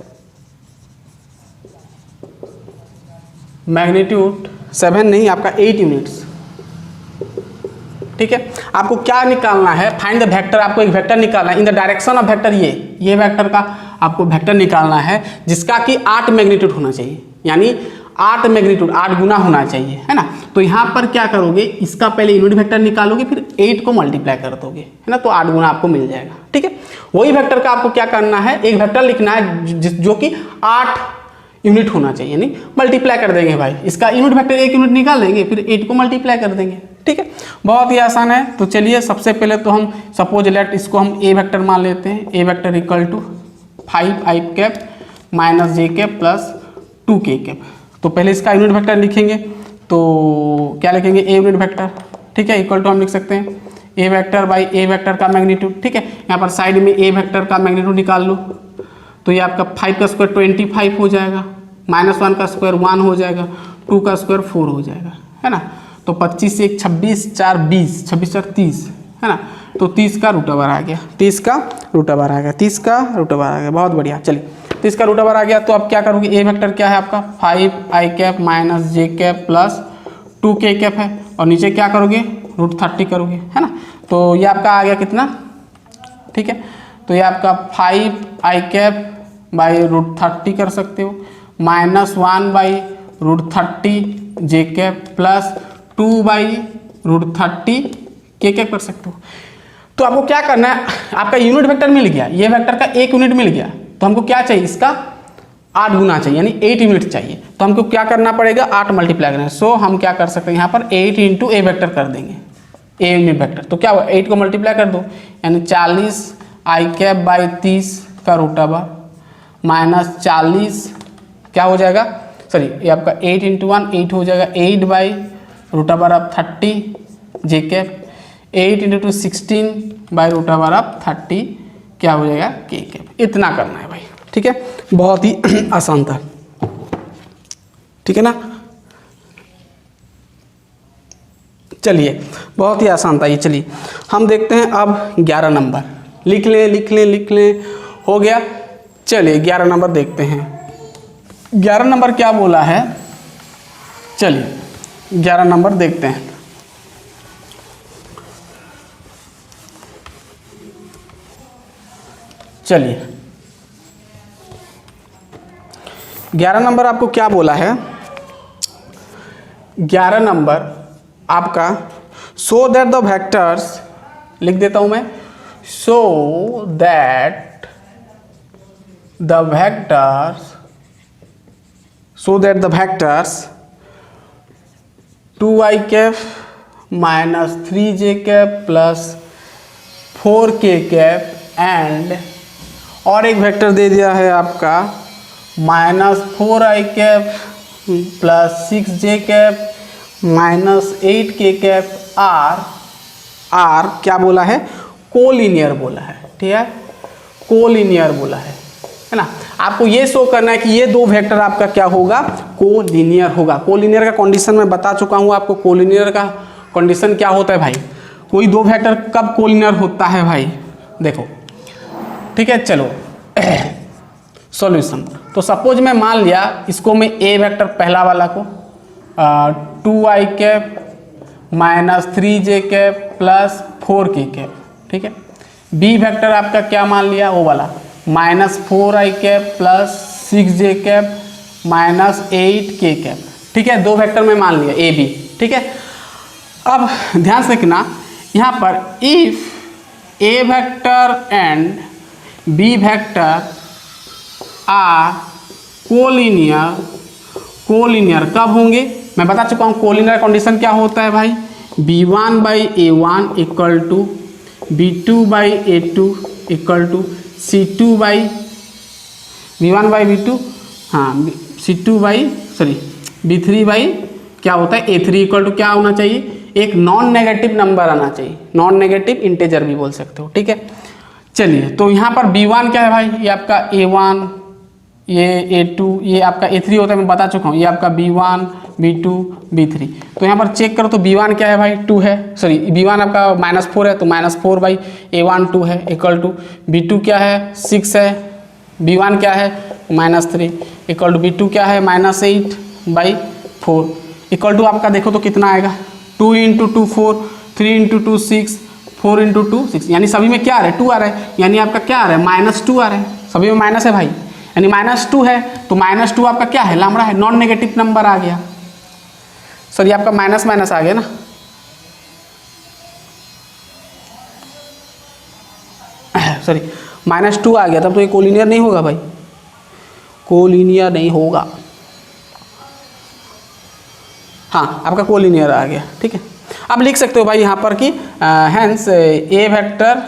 magnitude 7 नहीं आपका 8 यूनिट्स, ठीक है। आपको क्या निकालना है, फाइंड द वेक्टर, आपको एक वेक्टर निकालना है इन द डायरेक्शन ऑफ वेक्टर, ये वेक्टर का आपको वेक्टर निकालना है जिसका कि 8 मैग्नीट्यूड होना चाहिए, यानी 8 मैग्नीट्यूड 8 गुना होना चाहिए, है ना। तो यहाँ पर क्या करोगे, इसका पहले यूनिट वेक्टर निकालोगे, फिर 8 को मल्टीप्लाई कर दोगे, है ना, तो 8 गुना आपको मिल जाएगा, ठीक है। वही वेक्टर का आपको क्या करना है, एक वेक्टर लिखना है जो कि 8 यूनिट होना चाहिए, यानी मल्टीप्लाई कर देंगे भाई, इसका यूनिट वेक्टर 1 यूनिट निकाल देंगे, फिर 8 को मल्टीप्लाई कर देंगे, ठीक है। बहुत ही आसान है। तो चलिए सबसे पहले तो हम सपोज लेट इसको हम ए वेक्टर मान लेते हैं, a vector equal to 5i cap minus j cap plus 2k cap. तो पहले इसका यूनिट वेक्टर लिखेंगे, तो क्या लिखेंगे, ए यूनिट वेक्टर, ठीक है, इक्वल टू हम लिख सकते हैं a vector by a vector का मैग्नीट्यूड, ठीक है। यहाँ पर साइड में ए वेक्टर का मैग्नीट्यूड निकाल लो, तो ये आपका 5 का स्क्वायर 25 हो जाएगा, -1 का स्क्वायर 1 हो जाएगा, 2 का स्क्वायर 4 हो जाएगा, है ना। तो 25 से 1 26 4 20, 26 4 30, है ना। तो 30 का रूट ओवर आ गया, 30 का रूट ओवर आ गया, 30 का रूट ओवर आ गया, बहुत बढ़िया। चलिए 30 का रूट ओवर आ गया, तो अब क्या करोगे, ए वेक्टर क्या है आपका 5i cap minus j cap plus 2k cap है, और नीचे क्या करोगे, √30 करोगे, है ना। तो ये आपका आ गया कितना, ठीक है। तो ये आपका 5i कैप बाई √30 कर सकते हो, -1 by √30 J cap plus 2 by √30 के कैप कर सकते हो। तो आपको क्या करना है, आपका यूनिट वेक्टर मिल गया, ये वेक्टर का 1 यूनिट मिल गया, तो हमको क्या चाहिए, इसका 8 गुना चाहिए, यानी 8 यूनिट चाहिए। तो हमको क्या करना पड़ेगा, 8 मल्टीप्लाई करना है। सो हम क्या कर सकते हैं, यहाँ पर 8 इंटू ए वेक्टर कर देंगे, ए यूनिट वेक्टर। तो क्या हुआ, 8 को मल्टीप्लाई कर दो, यानी 40i कैप बाई 30 का रूट ओवर माइनस 40 क्या हो जाएगा, सॉरी ये आपका 8 इंटू 1 8 हो जाएगा, 8 by root over of 30 J cap, 8 into 2 16 by root over of 30 क्या हो जाएगा, के कैप। इतना करना है भाई, ठीक है, बहुत ही आसान था, ठीक है ना। चलिए बहुत ही आसान था ये। चलिए हम देखते हैं अब 11 नंबर, लिख लें, हो गया। चलिए 11 नंबर देखते हैं, 11 नंबर क्या बोला है, चलिए 11 नंबर देखते हैं। चलिए 11 नंबर आपको क्या बोला है, 11 नंबर आपका सो दैट द वेक्टर्स, लिख देता हूं मैं, so that the vectors 2i cap minus 3j cap plus 4k cap and, और एक वेक्टर दे दिया है आपका -4i cap plus 6j cap minus 8k cap are क्या बोला है, कोलिनियर बोला है, ठीक है, कोलिनियर बोला है ना। आपको ये शो करना है कि ये दो वेक्टर आपका क्या होगा, कोलिनियर होगा। कोलिनियर का कंडीशन मैं बता चुका हूँ आपको, कोलिनियर का कंडीशन क्या होता है भाई, कोई दो वेक्टर कब कोलिनियर होता है भाई, देखो, ठीक है। चलो सॉल्यूशन, तो सपोज मैं मान लिया इसको, मैं ए वेक्टर पहला वाला को 2i cap minus 3j cap plus 4k cap, ठीक है। बी वेक्टर आपका क्या मान लिया, वो वाला -4i cap plus 6j cap minus 8k cap, ठीक है। दो वेक्टर में मान लिया ए बी, ठीक है। अब ध्यान से रखना यहाँ पर, if A vector and B vector are collinear कब होंगे, मैं बता चुका हूँ कोलिनियर कंडीशन क्या होता है भाई, B1/A1 equal to B2/A2 equal to B1/B2 हाँ B3 क्या होता है A3 इक्वल टू क्या होना चाहिए, एक नॉन नेगेटिव नंबर आना चाहिए, नॉन नेगेटिव इंटेजर भी बोल सकते हो, ठीक है। चलिए तो यहाँ पर B1 क्या है भाई, ये आपका A1, ये A2, ये आपका A3 होता है, मैं बता चुका हूँ, ये आपका B1 B2 B3। तो यहाँ पर चेक करो तो B1 क्या है भाई 2 है, सॉरी B1 आपका -4 है तो -4/A1 2 है इक्वल टू B2 क्या है 6 है, B1 क्या है -3 इक्वल टू B2 क्या है -8/4 इक्वल टू आपका देखो तो कितना आएगा 2 × 2 4, 3 × 2 6, 4 × 2 6, यानी सभी में क्या आ रहा है 2 आ रहा है, यानी आपका क्या आ रहा है -2 आ रहा है, सभी में माइनस है भाई, यानी -2 है तो -2 आपका क्या है लैम्ब्डा है, नॉन नेगेटिव नंबर आ गया, सॉरी आपका माइनस माइनस आ गया ना, सॉरी -2 आ गया, तब तो ये कोलिनियर नहीं होगा भाई, कोलिनियर नहीं होगा, हाँ आपका कोलिनियर आ गया, ठीक है। अब लिख सकते हो भाई यहाँ पर कि hence A vector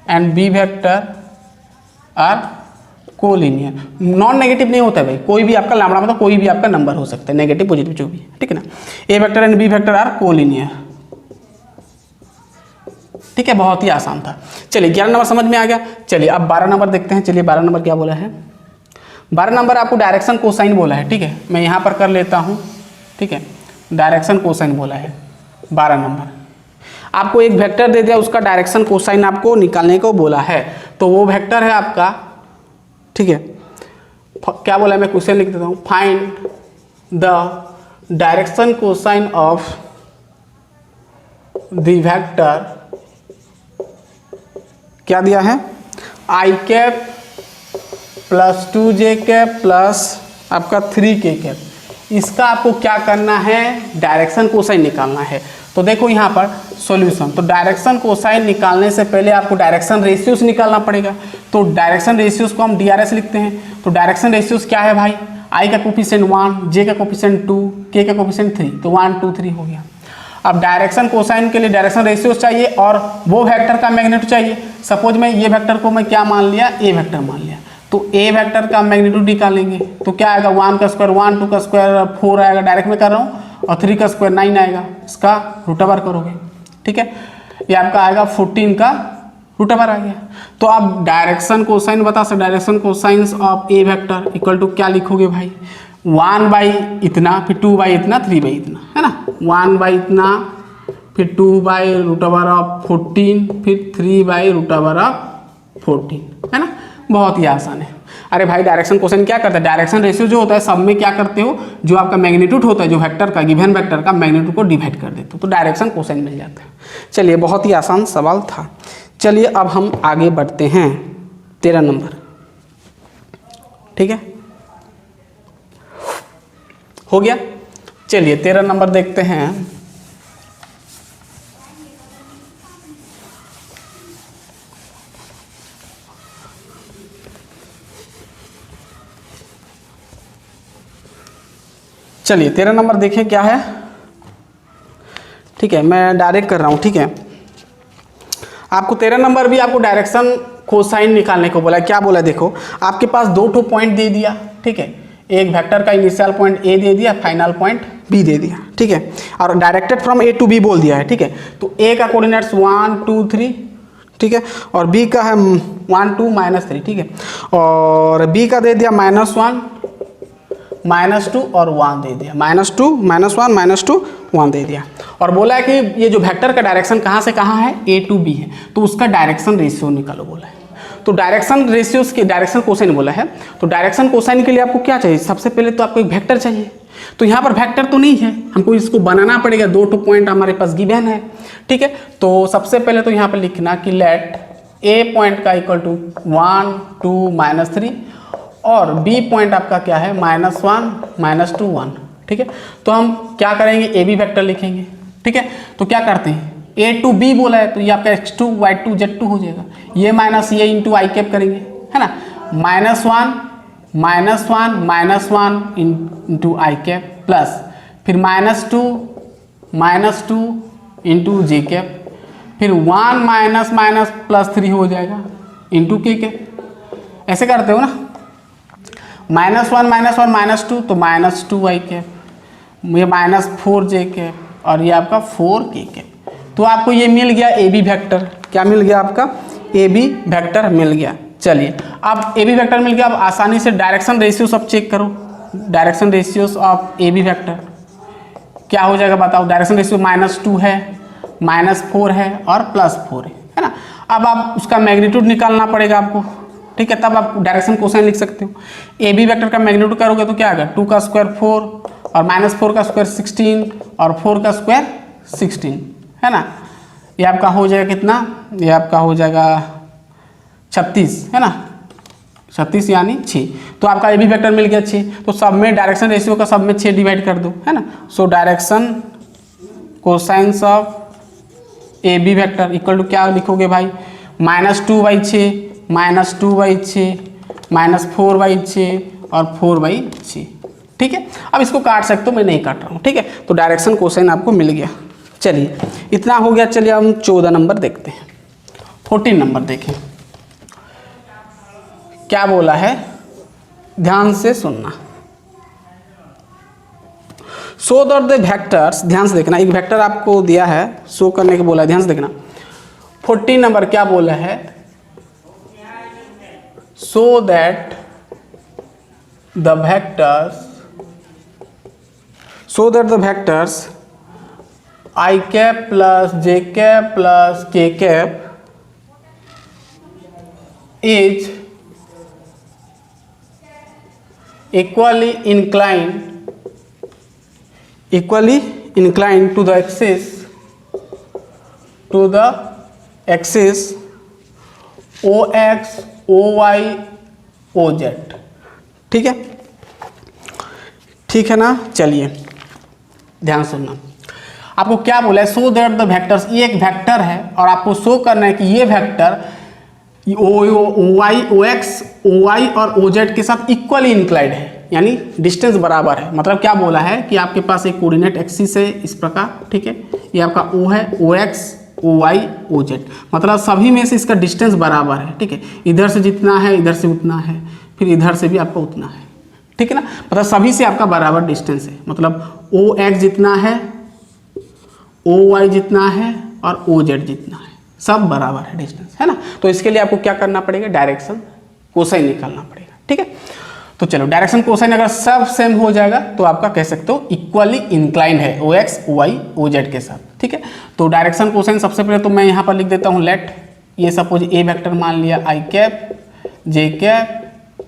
and B vector are collinear, non negative नहीं होता है भाई, कोई भी आपका लैम्ब्डा मतलब कोई भी आपका नंबर हो सकता है, नेगेटिव पॉजिटिव जो भी, ठीक है ना। A vector and B vector are collinear, ठीक है, बहुत ही आसान था। चलिए 11 नंबर समझ में आ गया। चलिए अब 12 नंबर देखते हैं। चलिए 12 नंबर क्या बोला है, 12 नंबर आपको डायरेक्शन कोसाइन बोला है, ठीक है, मैं यहाँ पर कर लेता हूँ, ठीक है, डायरेक्शन कोसाइन बोला है 12 नंबर, आपको एक वेक्टर दे दिया, उसका डायरेक्शन कोसाइन आपको निकालने को बोला है, तो वो वेक्टर है आपका, ठीक है, क्या बोला है मैं क्वेश्चन लिख देता हूँ, find the direction cosine of the vector, क्या दिया है i cap plus 2j cap plus आपका 3k कैप, इसका आपको क्या करना है डायरेक्शन कोसाइन निकालना है। तो देखो यहाँ पर सॉल्यूशन, तो डायरेक्शन कोसाइन निकालने से पहले आपको डायरेक्शन रेशियोज निकालना पड़ेगा, तो डायरेक्शन रेशियोज को हम DRS लिखते हैं। तो डायरेक्शन रेशियोज क्या है भाई, i का कोफिशिएंट 1, j का कोफिशिएंट 2, k का कोफिशिएंट 3, तो 1 2 3 हो गया। अब डायरेक्शन कोसाइन के लिए डायरेक्शन रेशियोज चाहिए और वो वेक्टर का मैग्नीट्यूड चाहिए। सपोज में ये वेक्टर को मैं क्या मान लिया, ए वेक्टर मान लिया, तो ए वेक्टर का मैग्नीट्यूड निकालेंगे तो क्या आएगा 1 का स्क्वायर 1, 2 का स्क्वायर 4 आएगा, डायरेक्ट में कर रहा हूँ, और 3 का स्क्वायर 9 आएगा, इसका रूट ओवर करोगे, ठीक है, ये आपका आएगा 14 का रूट ओवर आ गया। तो आप डायरेक्शन कोसाइन बता सकते, direction cosines of A vector equal to क्या लिखोगे भाई, 1 इतना, फिर 2 इतना, 3 इतना, है ना, 1 इतना, फिर 2 रूट ओवर ऑफ 14, फिर 3 रूट ओवर ऑफ 14, है ना, बहुत ही आसान है। अरे भाई डायरेक्शन कोसाइन क्या करता है, डायरेक्शन रेशियो जो होता है सब में क्या करते हो, जो आपका मैग्नीट्यूड होता है जो वेक्टर का, गिवन वेक्टर का मैग्नीट्यूड को डिवाइड कर देते हो, तो डायरेक्शन कोसाइन मिल जाता है। चलिए बहुत ही आसान सवाल था। चलिए अब हम आगे बढ़ते हैं 13 नंबर, ठीक है, हो गया। चलिए 13 नंबर देखते हैं। चलिए 13 नंबर देखें क्या है, ठीक है, मैं डायरेक्ट कर रहा हूँ, ठीक है। आपको 13 नंबर भी आपको डायरेक्शन कोसाइन निकालने को बोला है। क्या बोला है देखो, आपके पास 2 पॉइंट दे दिया, ठीक है, एक वेक्टर का इनिशियल पॉइंट ए दे दिया, फाइनल पॉइंट बी दे दिया, ठीक है, और directed from A to B बोल दिया है, ठीक है। तो ए का कोऑर्डिनेट्स 1 2 3, ठीक है, और बी का है 1 2 -3, ठीक है, और बी का दे दिया -1 -2 और 1 दे दिया, -2 -1 -2 1 दे दिया, और बोला है कि ये जो वेक्टर का डायरेक्शन कहाँ से कहाँ है, ए टू बी है, तो उसका डायरेक्शन रेशियो निकालो बोला है। तो डायरेक्शन रेशियोज के डायरेक्शन कोसाइन बोला है, तो डायरेक्शन कोसाइन के लिए आपको क्या चाहिए, सबसे पहले तो आपको एक वेक्टर चाहिए। तो यहाँ पर वेक्टर तो नहीं है, हमको इसको बनाना पड़ेगा, 2 पॉइंट हमारे पास गिवन है, ठीक है। तो सबसे पहले तो यहाँ पर लिखना कि लेट ए पॉइंट का इक्वल टू 1 2 -3 और बी पॉइंट आपका क्या है -1 -2 1, ठीक है। तो हम क्या करेंगे, ए बी वेक्टर लिखेंगे, ठीक है। तो क्या करते हैं, ए टू बी बोला है तो ये आपका x2 y2 z2 हो जाएगा, ये माइनस ये इंटू आई कैप करेंगे, है ना, -1 -1 इंटू आई कैप प्लस फिर -2 इंटू जे कैप फिर 1 माइनस +3 हो जाएगा इंटू के कैप। ऐसे करते हो ना, -1 -2 तो -2 आई कैप, ये -4 जे कैप और ये आपका 4 के कैप। तो आपको ये मिल गया ए बी वेक्टर। क्या मिल गया आपका? ए बी वेक्टर मिल गया। चलिए अब ए बी वेक्टर मिल गया, अब आसानी से डायरेक्शन रेशियो सब चेक करो। Direction ratios of A B vector क्या हो जाएगा बताओ? डायरेक्शन रेशियो -2 है, -4 है और +4 है ना। अब आप उसका मैग्नीट्यूड निकालना पड़ेगा आपको, ठीक है, तब आप डायरेक्शन कोसाइन लिख सकते हो। ए बी वेक्टर का मैग्नीट्यूड करोगे तो क्या आएगा? 2 का स्क्वायर 4 और -4 का स्क्वायर 16 और 4 का स्क्वायर 16 है ना। ये आपका हो जाएगा कितना? ये आपका हो जाएगा 36 है ना, 36 यानी 6। तो आपका ए बी वेक्टर मिल गया 6। तो सब में डायरेक्शन रेशियो का सब में 6 डिवाइड कर दो है ना। So direction cosines of A B vector equal to क्या लिखोगे भाई? -2/6 -2/6 -4/6 और 4/6। ठीक है, अब इसको काट सकते हो, मैं नहीं काट रहा हूँ। ठीक है, तो डायरेक्शन कोसाइन आपको मिल गया। चलिए इतना हो गया। चलिए हम 14 नंबर देखते हैं। 14 नंबर देखें क्या बोला है, ध्यान से सुनना। शो दैट द वेक्टर्स, ध्यान से देखना, एक वेक्टर आपको दिया है, शो करने के बोला है, ध्यान से देखना। 14 नंबर क्या बोला है? Show that the vectors i cap plus j cap plus k cap is equally inclined to the axis OX, OY, OZ। ठीक है, ठीक है ना। चलिए ध्यान सुनना, आपको क्या बोला है? सो दैट द वेक्टर्स, ये एक वेक्टर है और आपको शो करना है कि ये वेक्टर OY, OX, OY और OZ के साथ इक्वली इंक्लाइंड है, यानी डिस्टेंस बराबर है। मतलब क्या बोला है कि आपके पास एक कोऑर्डिनेट एक्सिस है इस प्रकार, ठीक है, ये आपका O है, OX, OY, OZ, मतलब सभी में से इसका डिस्टेंस बराबर है। ठीक है, इधर से जितना है इधर से उतना है, फिर इधर से भी आपका उतना है। ठीक है ना, मतलब सभी से आपका बराबर डिस्टेंस है। मतलब OX जितना है, OY जितना है और OZ जितना है, सब बराबर है डिस्टेंस, है ना। तो इसके लिए आपको क्या करना पड़ेगा? डायरेक्शन कोसाइन निकालना पड़ेगा। ठीक है, तो चलो डायरेक्शन कोसाइन अगर सब सेम हो जाएगा तो आपका कह सकते हो इक्वली इंक्लाइंड है OX, OY, OZ के साथ। ठीक है, तो डायरेक्शन कोसाइन सबसे पहले तो मैं यहाँ पर लिख देता हूँ लेट, ये सपोज ए वेक्टर मान लिया आई कैप, जे कैप,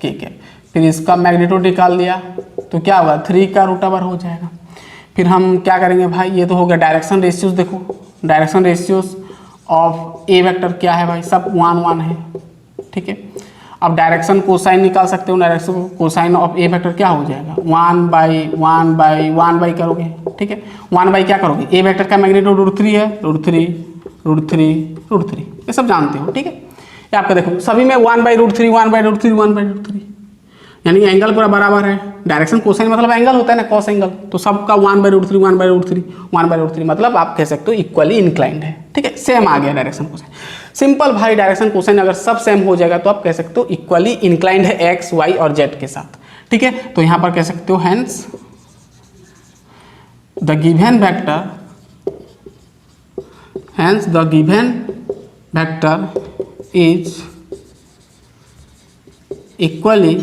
के कैप, फिर इसका मैग्नीट्यूड निकाल दिया तो क्या होगा? 3 का √, हो जाएगा। फिर हम क्या करेंगे भाई? ये तो हो गया डायरेक्शन रेशियोज। देखो direction ratios of A vector क्या है भाई? सब 1 1 है। ठीक है, अब डायरेक्शन कोसाइन निकाल सकते हो। Direction cosine of A vector क्या हो जाएगा? 1/1/1 करोगे। ठीक है, 1 क्या करोगे? ए वेक्टर का मैग्नीट्यूड √3 है, √3 ये सब जानते हो। ठीक है, ये आपका देखो सभी में 1/√3 1/√3 1/√3, यानी एंगल पूरा बराबर है। डायरेक्शन कोसाइन मतलब एंगल होता है ना, कॉस एंगल, तो सबका 1/√3 1/√3 1/√3, मतलब आप कह सकते हो इक्वली इंक्लाइंड है। ठीक है, सेम आ गया डायरेक्शन कोसाइन। सिंपल भाई, डायरेक्शन कोसाइन अगर सब सेम हो जाएगा तो आप कह सकते हो इक्वली इंक्लाइंड है एक्स, वाई और जेड के साथ। ठीक है, तो यहां पर कह सकते हो hence the given vector is equally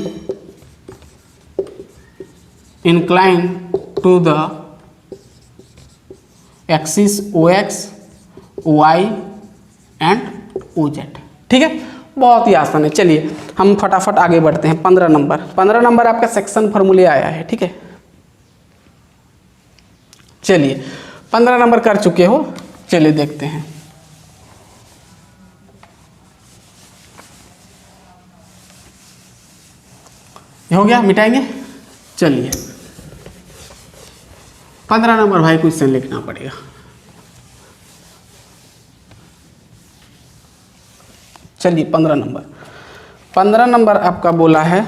inclined to the axis OX, OY and OZ। ठीक है, बहुत ही आसान है। चलिए हम फटाफट आगे बढ़ते हैं। 15 नंबर आपका सेक्शन फॉर्मूले आया है। ठीक है, चलिए 15 नंबर कर चुके हो, चलिए देखते हैं। ये हो गया, मिटाएंगे। चलिए 15 नंबर भाई क्वेश्चन लिखना पड़ेगा। चलिए 15 नंबर आपका बोला है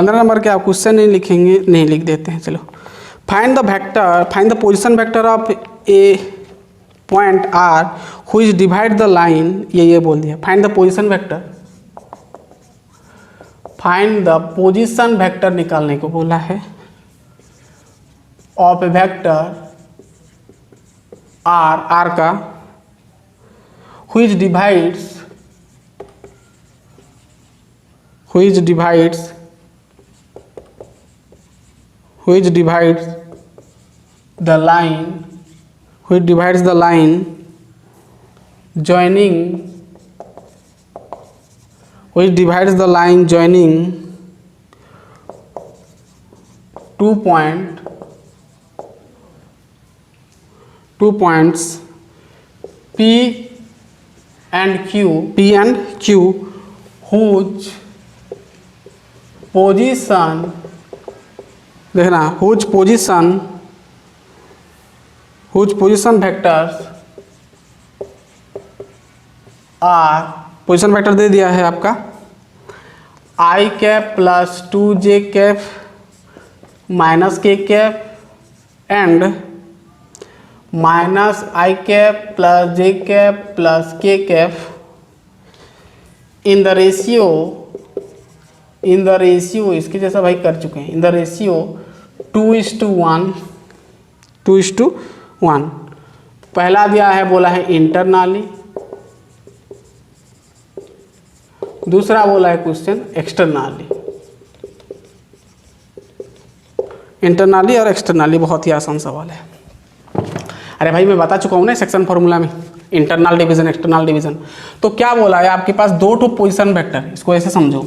15 नंबर के आप क्वेश्चन नहीं लिखेंगे, नहीं लिख देते हैं। चलो, find the position vector of a point R who is divide the line, ये बोल दिया। Find the position vector, find the position vector निकालने को बोला है of A vector R, R का, which divides the line joining two points P and Q whose position, देखना, whose position vectors are, position vector दे दिया है आपका i cap plus 2j cap minus k cap and minus i cap plus j cap plus k cap in the ratio, इसके जैसा भाई कर चुके हैं, इन द रेशियो 2:1। पहला दिया है, बोला है इंटरनली, दूसरा बोला है क्वेश्चन एक्सटर्नली। इंटरनली और एक्सटर्नली बहुत ही आसान सवाल है। अरे भाई मैं बता चुका हूँ ना सेक्शन फॉर्मूला में, इंटरनल डिवीजन एक्सटर्नल डिवीजन। तो क्या बोला है, आपके पास दो ठो पोजीशन वेक्टर, इसको ऐसे समझो,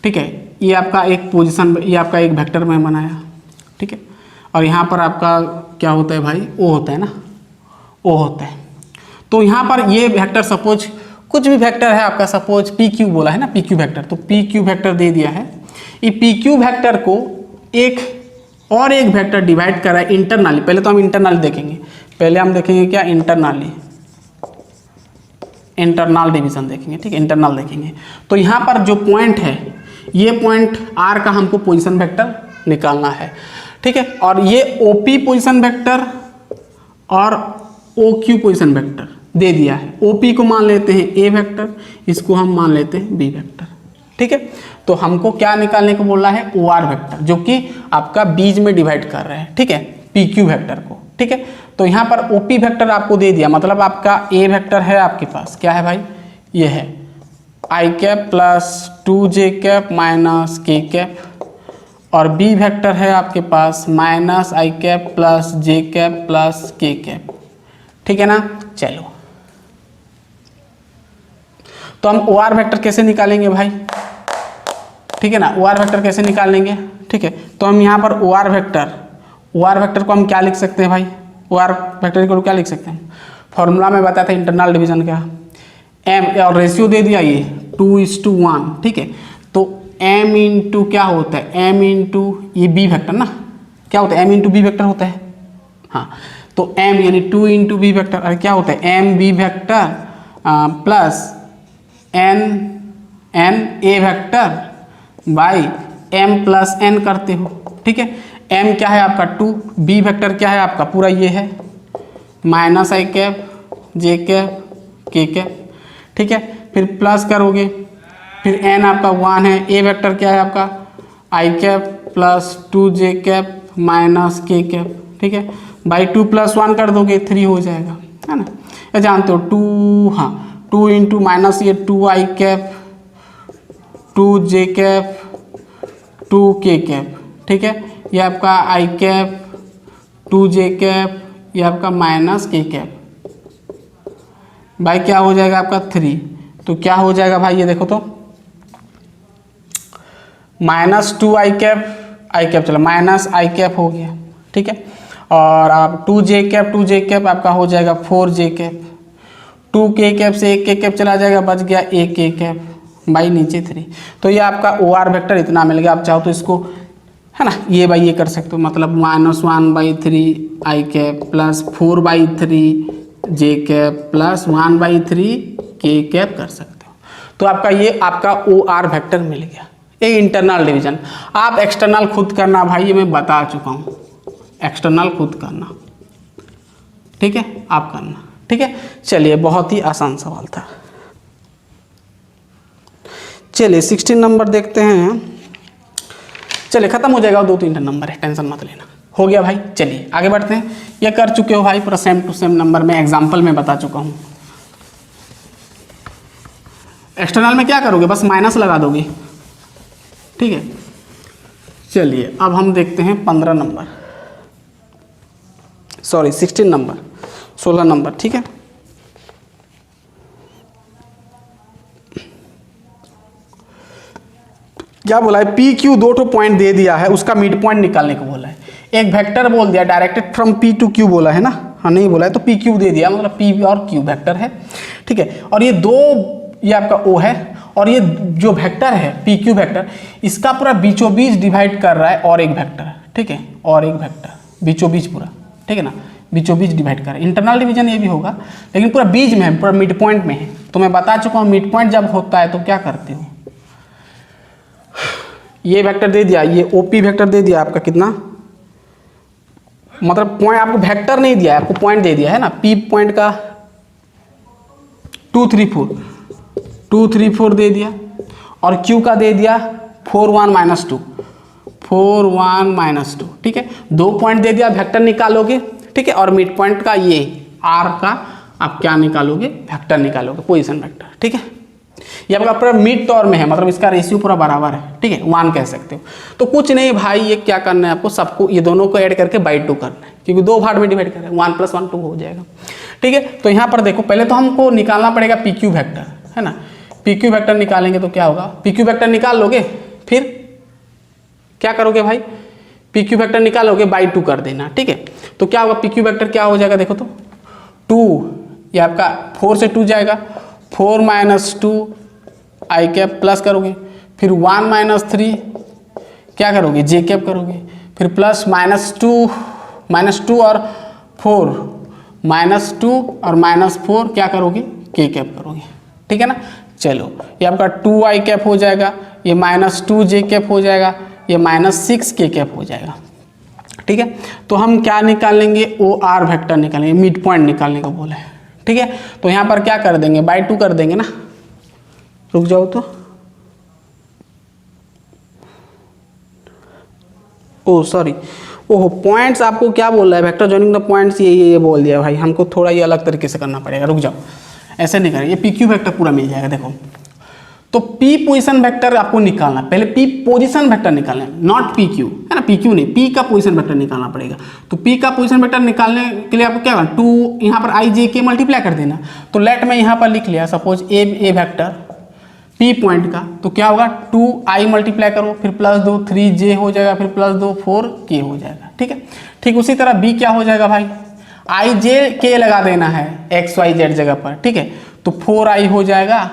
ठीक है। ये आपका एक पोजीशन, ये आपका एक वेक्टर में बनाया, ठीक है। और यहाँ पर आपका क्या होता है भाई, ओ होता है ना, ओ होता है। तो यहाँ पर ये वेक्टर, सपोज कुछ भी वेक्टर है आपका, सपोज पी क्यू बोला है ना, पी क्यू वेक्टर, तो पी क्यू वेक्टर दे दिया है। ये पी क्यू वेक्टर को एक और एक वेक्टर डिवाइड कर रहा है इंटरनली। पहले तो हम इंटरनली देखेंगे, पहले हम देखेंगे क्या, इंटरनल डिवीजन देखेंगे, ठीक है, इंटरनल देखेंगे। तो यहाँ पर जो पॉइंट है, ये पॉइंट आर का हमको पोजीशन वेक्टर निकालना है, ठीक है। और ये ओपी पोजीशन वेक्टर और ओ क्यू पोजीशन वेक्टर दे दिया है। ओपी को मान लेते हैं ए वेक्टर, इसको हम मान लेते हैं बी वेक्टर, ठीक है। तो हमको क्या निकालने को बोला है, ओ आर वेक्टर, जो कि आपका बीच में डिवाइड कर रहे हैं, ठीक है, पी क्यू वेक्टर को, ठीक है। तो यहाँ पर ओपी वेक्टर आपको दे दिया, मतलब आपका ए वेक्टर है आपके पास, क्या है भाई, ये है i cap plus 2j cap minus k cap, और बी वेक्टर है आपके पास minus i cap plus j cap plus k cap, ठीक है ना। चलो, तो हम ओ आर वेक्टर कैसे निकालेंगे भाई, ठीक है ना, ओ आर वेक्टर कैसे निकालेंगे, ठीक है। तो हम यहाँ पर ओ आर वेक्टर को हम क्या लिख सकते हैं भाई, ओ आर वेक्टर को क्या लिख सकते हैं, फॉर्मूला में बताया था इंटरनल डिवीजन का, एम, और रेशियो दे दिया ये 2:1, ठीक है। तो एम इंटू क्या होता है, एम इंटू ये बी वेक्टर ना, क्या होता है, एम इंटू बी वेक्टर होता है, हाँ। तो एम यानी 2 इंटू बी वेक्टर, और क्या होता है, M B vector plus N A vector by M plus N करते हो, ठीक है। एम क्या है आपका 2, बी वेक्टर क्या है आपका पूरा ये है minus i cap J cap के कैप, ठीक है। फिर प्लस करोगे, फिर एन आपका 1 है, ए वेक्टर क्या है आपका i cap plus 2j cap minus k cap, ठीक है, बाई 2 + 1 कर दोगे 3 हो जाएगा, है ना। ये जानते हो 2, हाँ, 2 इंटू माइनस ये 2i cap 2j cap 2k cap, ठीक है। ये आपका आई कैप 2j कैप, ये आपका माइनस k कैप, भाई क्या हो जाएगा आपका 3। तो क्या हो जाएगा भाई, ये देखो तो माइनस 2i कैप चलो माइनस i कैप हो गया, ठीक है। और आप 2j कैप आपका हो जाएगा 4j कैप, 2k कैप से 1k कैप चला जाएगा, बच गया 1k कैप, बाई नीचे 3। तो ये आपका ओ आर वेक्टर इतना मिल गया। आप चाहो तो इसको, है ना, ये बाई ये कर सकते हो, मतलब -1/3 आई कैप प्लस 4/3 जे कैप प्लस 1/3 के कैप कर सकते हो। तो आपका ये आपका ओ आर वेक्टर मिल गया, ये इंटरनल डिवीजन। आप एक्सटर्नल खुद करना भाई, ये मैं बता चुका हूँ, एक्सटर्नल खुद करना, ठीक है, आप करना, ठीक है। चलिए बहुत ही आसान सवाल था। चलिए 16 नंबर देखते हैं। चलिए खत्म हो जाएगा, 2-3 नंबर है, टेंशन मत लेना, हो गया भाई। चलिए आगे बढ़ते हैं। ये कर चुके हो भाई पूरा सेम टू सेम नंबर में एग्जाम्पल में बता चुका हूँ। एक्सटर्नल में क्या करोगे, बस माइनस लगा दोगे, ठीक है। चलिए अब हम देखते हैं 15 नंबर, सॉरी 16 नंबर, 16 नंबर, ठीक है। क्या बोला है, पी क्यू 2 पॉइंट दे दिया है, उसका मिड पॉइंट निकालने को बोला है। एक वेक्टर बोल दिया directed from P to Q बोला है ना, हाँ नहीं बोला है तो पी क्यू दे दिया, मतलब पी और क्यू वेक्टर है, ठीक है। और ये दो, ये आपका ओ है, और ये जो वेक्टर है पी क्यू वेक्टर, इसका पूरा बीचों बीच डिवाइड कर रहा है और एक वेक्टर, ठीक है, और एक वेक्टर बीचों बीच पूरा, ठीक है ना, बीचों बीच डिवाइड कर रहा है। इंटरनल डिवीजन ये भी होगा, लेकिन पूरा बीच में है, पूरा मिड पॉइंट में है। तो मैं बता चुका हूँ मिड पॉइंट जब होता है तो क्या करते हो, ये वेक्टर दे दिया, ये ओपी वेक्टर दे दिया आपका कितना, मतलब पॉइंट आपको वेक्टर नहीं दिया है, आपको पॉइंट दे दिया है ना, पी पॉइंट का 2 3 4 दे दिया, और क्यू का दे दिया 4 1 -2 4 1 -2, ठीक है। 2 पॉइंट दे दिया, वेक्टर निकालोगे, ठीक है, और मिड पॉइंट का ये आर का आप क्या निकालोगे, वेक्टर निकालोगे, पोजीशन वेक्टर, ठीक है। ये आपका पूरा मिड टर्म में है, मतलब इसका रेशियो पूरा बराबर है, ठीक है, 1 कह सकते हो। तो कुछ नहीं भाई, ये क्या करना है आपको, सबको ये दोनों को ऐड करके बाई 2 करना है, क्योंकि 2 भाग में डिवाइड कर रहे हैं, 1 + 1 2 हो जाएगा, ठीक है। तो यहाँ पर देखो, पहले तो हमको निकालना पड़ेगा पी क्यू वेक्टर, है ना। पी क्यू वेक्टर निकालेंगे तो क्या होगा, पी क्यू वेक्टर निकाल लोगे, फिर क्या करोगे भाई, पी क्यू वेक्टर निकालोगे बाई 2 कर देना, ठीक है। तो क्या होगा, पी क्यू वेक्टर क्या हो जाएगा, देखो तो 2, ये आपका 4 से 2 जाएगा, 4 - 2 आई कैप प्लस करोगे, फिर 1 - 3 क्या करोगे, जे कैप करोगे, फिर प्लस -2 और 4 -2 और -4 क्या करोगे, के कैप करोगे, ठीक है ना। चलो ये आपका 2 आई कैप हो जाएगा, ये -2 जे कैप हो जाएगा, ये -6 के कैप हो जाएगा, ठीक है। तो हम क्या निकालेंगे, ओ आर वेक्टर निकालेंगे, मिड पॉइंट निकालने को बोले, ठीक है। तो यहाँ पर क्या कर देंगे, बाई 2 कर देंगे ना, रुक जाओ तो, ओ सॉरी, ओहो पॉइंट्स आपको क्या बोल रहा है, वेक्टर जॉइनिंग द पॉइंट्स, ये बोल दिया भाई, हमको थोड़ा ये अलग तरीके से करना पड़ेगा, रुक जाओ, ऐसे नहीं करें, ये पी क्यू वेक्टर पूरा मिल जाएगा। देखो तो पी पोजीशन वेक्टर आपको निकालना, पहले पी पोजीशन वेक्टर निकालना, नॉट पी क्यू, है ना, पी क्यू नहीं, पी का पोजीशन वेक्टर निकालना पड़ेगा। तो पी का पोजीशन वेक्टर निकालने के लिए आपको क्या करना, 2 यहाँ पर आई जे के मल्टीप्लाई कर देना। तो लेट में यहाँ पर लिख लिया, सपोज ए वेक्टर पी पॉइंट का, तो क्या होगा, 2 आई मल्टीप्लाई करो, फिर +2 3 जे हो जाएगा, फिर +2 4 के हो जाएगा, ठीक है। ठीक उसी तरह बी क्या हो जाएगा भाई, आई जे के लगा देना है एक्स वाई जेड जगह पर, ठीक है। तो 4 आई हो जाएगा,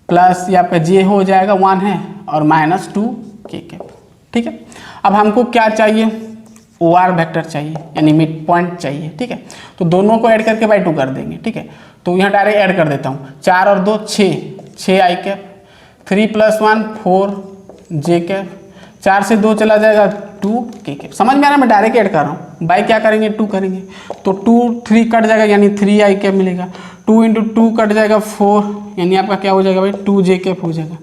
प्लस ये आपका जे हो जाएगा 1 है, और -2 के कैप, ठीक है। अब हमको क्या चाहिए, ओ आर वेक्टर चाहिए, यानी मिड पॉइंट चाहिए, ठीक है। तो दोनों को ऐड करके बाई 2 कर देंगे, ठीक है। तो यहाँ डायरेक्ट ऐड कर देता हूँ, 4 और 2 6 आई कैप, 3 + 1 4 जे कैप, 4 से 2 चला जाएगा 2 के कैप। समझ में आ रहा है, मैं डायरेक्ट ऐड कर रहा हूँ, बाई क्या करेंगे 2 करेंगे, तो 2 3 कट जाएगा, यानी 3 आई कैप मिलेगा, 2 × 2 कट जाएगा 4, यानी आपका क्या हो जाएगा भाई 2 जे कैप हो जाएगा,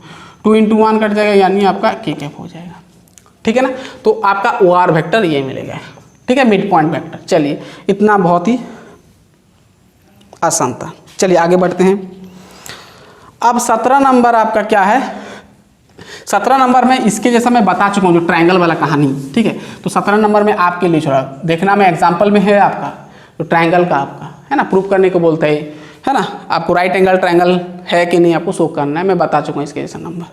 2 × 1 कट जाएगा, यानी आपका के कैप हो जाएगा, ठीक है ना। तो आपका ओ आर वेक्टर ये मिलेगा, ठीक है, मिड पॉइंट वेक्टर। चलिए इतना बहुत ही आसान था, चलिए आगे बढ़ते हैं। अब 17 नंबर आपका क्या है, 17 नंबर में इसके जैसा मैं बता चुका हूँ, जो ट्रायंगल वाला कहानी, ठीक है। तो 17 नंबर में आपके लिए छोड़ा, देखना में एग्जाम्पल में है आपका, तो ट्रायंगल का आपका है ना, प्रूफ करने को बोलते हैं, है ना, आपको राइट एंगल ट्रायंगल है कि नहीं आपको शो करना है, मैं बता चुका हूँ इसके जैसा नंबर।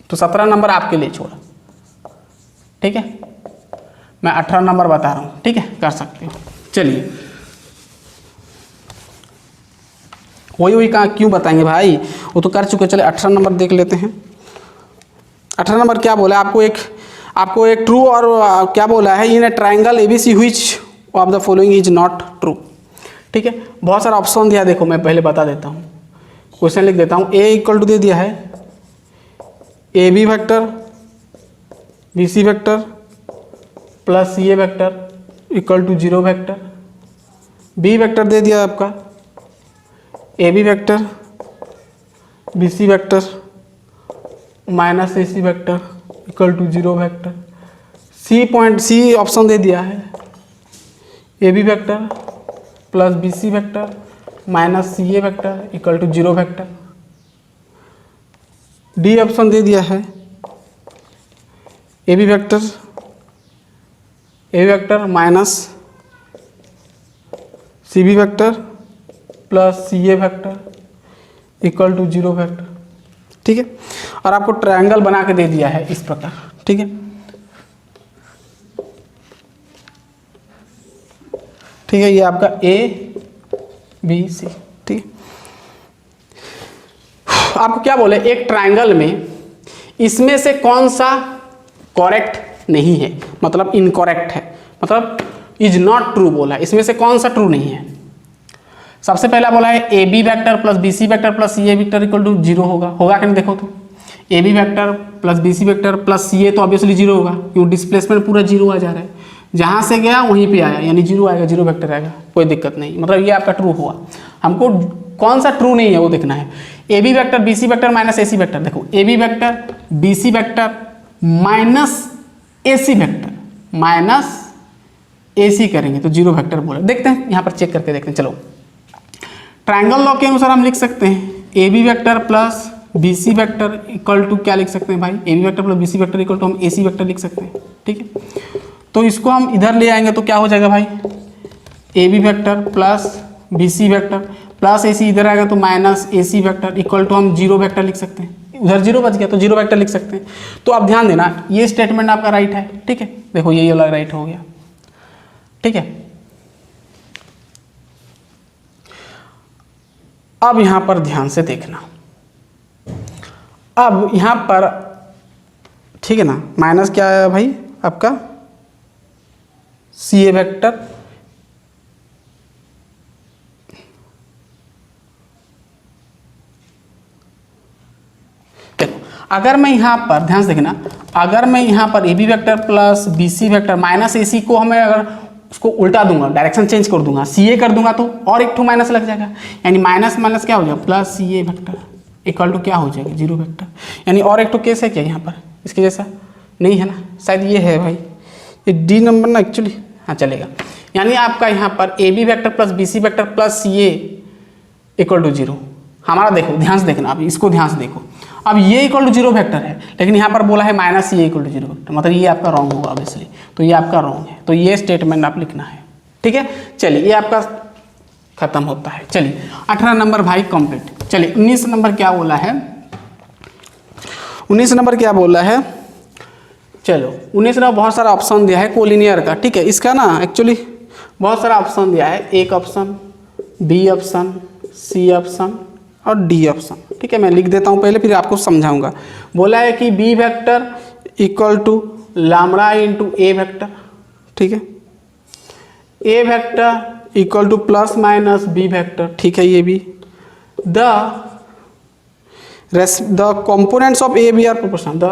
तो 17 नंबर आपके लिए छोड़ा, ठीक है। मैं 18 नंबर बता रहा हूँ, ठीक है, कर सकते हो। चलिए वही कहाँ क्यों बताएंगे भाई, वो तो कर चुके। चले 18 नंबर देख लेते हैं। 18 नंबर क्या बोला आपको एक ट्रू और क्या बोला है, in a triangle ABC which of the following is not true, ठीक है। बहुत सारा ऑप्शन दिया, देखो मैं पहले बता देता हूँ, क्वेश्चन लिख देता हूँ। A = दे दिया है a B vector b c vector plus C A vector equal to 0 vector. B vector दे दिया आपका a B vector b c vector minus a c vector equal to 0 vector. C option दे दिया है a B vector plus B c vector minus c A vector equal to 0 vector. D option दे दिया है a B vector minus c b vector plus C A vector equal to 0 vector. ठीक है, और आपको ट्रायंगल बना के दे दिया है इस प्रकार। ठीक है, ठीक है, ये आपका ए बी सी। ठीक है, आपको क्या बोले, एक ट्रायंगल में इसमें से कौन सा करेक्ट नहीं है, मतलब इनकरेक्ट है, मतलब इज नॉट ट्रू बोला है, इसमें से कौन सा ट्रू नहीं है। सबसे पहला बोला है a B vector plus B C vector plus C A vector equal to 0 होगा कि नहीं, देखो तो a B vector plus B C vector plus C a तो ऑब्वियसली 0 होगा, क्यों डिस्प्लेसमेंट पूरा 0 आ जा रहा है, जहाँ से गया वहीं पे आया, यानी 0 आएगा, 0 वेक्टर आएगा, कोई दिक्कत नहीं, मतलब ये आपका ट्रू हुआ। हमको कौन सा ट्रू नहीं है वो देखना है। A B vector b C vector minus a c vector, देखो a B vector b C vector minus a c vector minus a c करेंगे तो 0 वेक्टर बोले। देखते हैं यहाँ पर चेक करके देखते हैं। चलो, ट्रायंगल लॉ के अनुसार हम लिख सकते हैं A B vector plus B C vector equal to क्या लिख सकते हैं भाई, A B vector plus B C vector equal to हम ए सी वैक्टर लिख सकते हैं। ठीक है, तो इसको हम इधर ले आएंगे तो क्या हो जाएगा भाई, A B vector plus B C vector plus a c इधर आएगा तो minus a c vector equal to हम 0 वैक्टर लिख सकते हैं, उधर 0 बच गया तो 0 वैक्टर लिख सकते हैं। तो आप ध्यान देना, ये स्टेटमेंट आपका राइट है। ठीक है, देखो ये वाला राइट हो गया। ठीक है, अब यहां पर ध्यान से देखना, अब यहां पर ठीक है ना, माइनस क्या आया भाई आपका सी ए वेक्टर अगर मैं यहाँ पर ध्यान से देखना, अगर मैं यहाँ पर A B vector plus B C vector minus a c को हमें अगर उसको उल्टा दूंगा, डायरेक्शन चेंज कर दूंगा, सी ए कर दूंगा तो और एक ठो माइनस लग जाएगा, यानी माइनस माइनस क्या हो जाएगा plus C A vector equal to क्या हो जाएगा 0 वैक्टर। यानी और एक ठो केस है क्या यहाँ पर इसके जैसा, नहीं है ना, शायद ये है भाई, ये डी नंबर ना एक्चुअली, हाँ चलेगा। यानी आपका यहाँ पर A B vector plus B C vector plus C A equal to 0 हमारा, देखो ध्यान से देखना, अब इसको ध्यान से देखो, अब ये इक्वल टू 0 वेक्टर है, लेकिन यहाँ पर बोला है माइनस ये इक्वल टू 0 वेक्टर, मतलब ये आपका रॉन्ग होगा ऑब्वियसली, तो ये आपका रॉन्ग है, तो ये स्टेटमेंट आप लिखना है। ठीक है, चलिए ये आपका खत्म होता है। चलिए 18 नंबर भाई कंप्लीट। चलिए 19 नंबर क्या बोला है, 19 नंबर क्या बोला है, चलो 19 नंबर बहुत सारा ऑप्शन दिया है कोलिनियर का। ठीक है, इसका ना एक्चुअली बहुत सारा ऑप्शन दिया है, एक option, B option, C option और डी ऑप्शन। ठीक है, मैं लिख देता हूँ पहले, फिर आपको समझाऊंगा। बोला है कि B vector equal to lambda into A vector. ठीक है, ए vector equal to plus minus B vector. ठीक है, ये भी the components of A B are proportional, the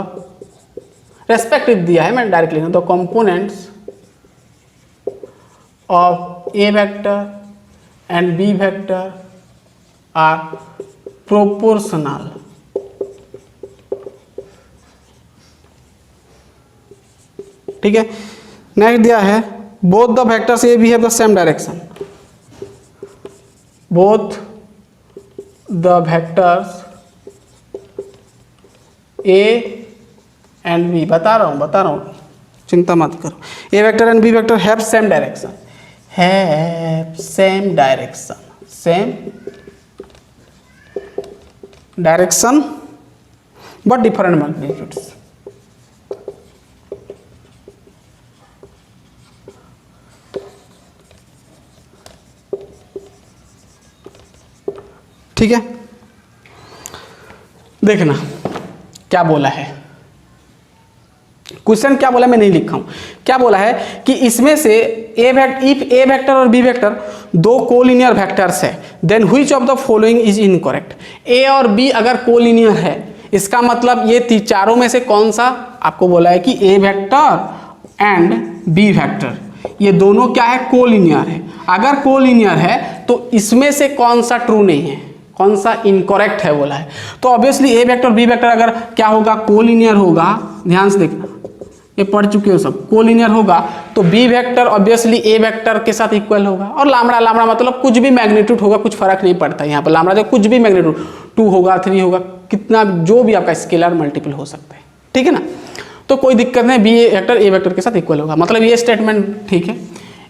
respective दिया है, मैंने डायरेक्ट लिखा, the components of A vector and B vector are proportional. ठीक है, नेक्स्ट दिया है both the vectors A B have the same direction, both the vectors A and B, बता रहा हूं चिंता मत करो, A vector and B vector have same direction, have same direction, same direction but different magnitudes. ठीक है, देखना क्या बोला है, क्वेश्चन क्या बोला मैं नहीं लिखा हूं, क्या बोला है कि इसमें से इफ ए वेक्टर और बी वेक्टर दो कोलिनियर वेक्टर्स है, then which of the following is incorrect. A और बी अगर कोलिनियर है, इसका मतलब ये चारों में से कौन सा, आपको बोला है कि A vector and B vector ये दोनों क्या है, कोलिनियर है। अगर कोलिनियर है तो इसमें से कौन सा ट्रू नहीं है, कौन सा इनकरेक्ट है बोला है। तो ऑब्वियसली ए वेक्टर बी वेक्टर अगर क्या होगा, कोलिनियर होगा, ध्यान से देखना, ये पढ़ चुके हो सब, कोलिनियर होगा तो बी वेक्टर ऑब्वियसली ए वेक्टर के साथ इक्वल होगा। और लामड़ा, लामड़ा मतलब कुछ भी मैग्नीट्यूड होगा, कुछ फर्क नहीं पड़ता यहाँ पर, लामड़ा जो कुछ भी मैग्नीट्यूड 2 होगा 3 होगा, कितना जो भी आपका स्केलर मल्टीपल हो सकता है, ठीक है ना। तो कोई दिक्कत नहीं, बी वेक्टर ए वेक्टर के साथ इक्वल होगा, मतलब ये स्टेटमेंट ठीक है,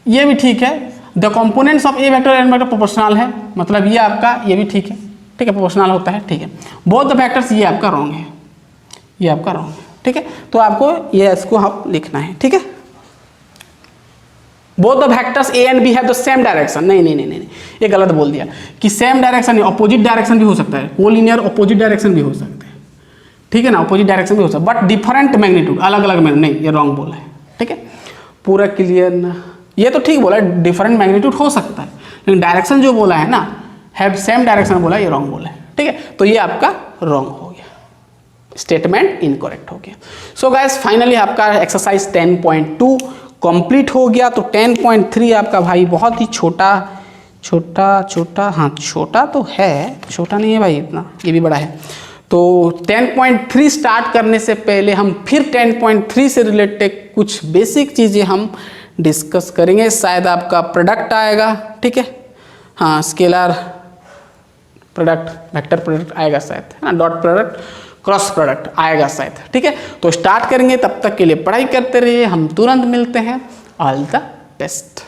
ये भी ठीक है। The components of A vector and vector proportional है, मतलब ये आपका, ये भी ठीक है, ठीक है, प्रोपोर्शनल होता है, ठीक है। बोथ द वेक्टर्स, ये आपका रॉन्ग है, ये आपका रॉन्ग है, ठीक है। तो आपको ये इसको हम लिखना है, ठीक है। Both the vectors A and B have the same direction, नहीं नहीं नहीं नहीं, ये गलत बोल दिया कि सेम डायरेक्शन नहीं, अपोजिट डायरेक्शन भी हो सकता है, कोलिनियर अपोजिट डायरेक्शन भी हो सकता है, ठीक है ना, अपोजिट डायरेक्शन भी हो सकता है, बट डिफरेंट मैग्नीट्यूड, अलग अलग मैग्नीट्यूड, नहीं ये रॉन्ग बोला है, ठीक है। पूरा क्लियर ना, ये तो ठीक बोला है, डिफरेंट मैग्नीट्यूड हो सकता है, लेकिन डायरेक्शन जो बोला है ना, हैव सेम डायरेक्शन बोला, ये रॉन्ग बोला है, ठीक है। तो ये आपका रॉन्ग हो गया, स्टेटमेंट इनकरेक्ट हो गया। सो गाइस फाइनली आपका एक्सरसाइज 10.2 कंप्लीट हो गया। तो 10.3 आपका भाई बहुत ही छोटा छोटा छोटा, हाँ छोटा तो है, छोटा नहीं है भाई इतना, ये भी बड़ा है। तो 10.3 स्टार्ट करने से पहले हम फिर 10.3 से रिलेटेड कुछ बेसिक चीज़ें हम डिस्कस करेंगे। शायद आपका प्रोडक्ट आएगा, ठीक है, हाँ स्केलर प्रोडक्ट, वेक्टर प्रोडक्ट आएगा शायद, है ना, डॉट प्रोडक्ट, क्रॉस प्रोडक्ट आएगा शायद, ठीक है। तो स्टार्ट करेंगे, तब तक के लिए पढ़ाई करते रहिए, हम तुरंत मिलते हैं। All the best.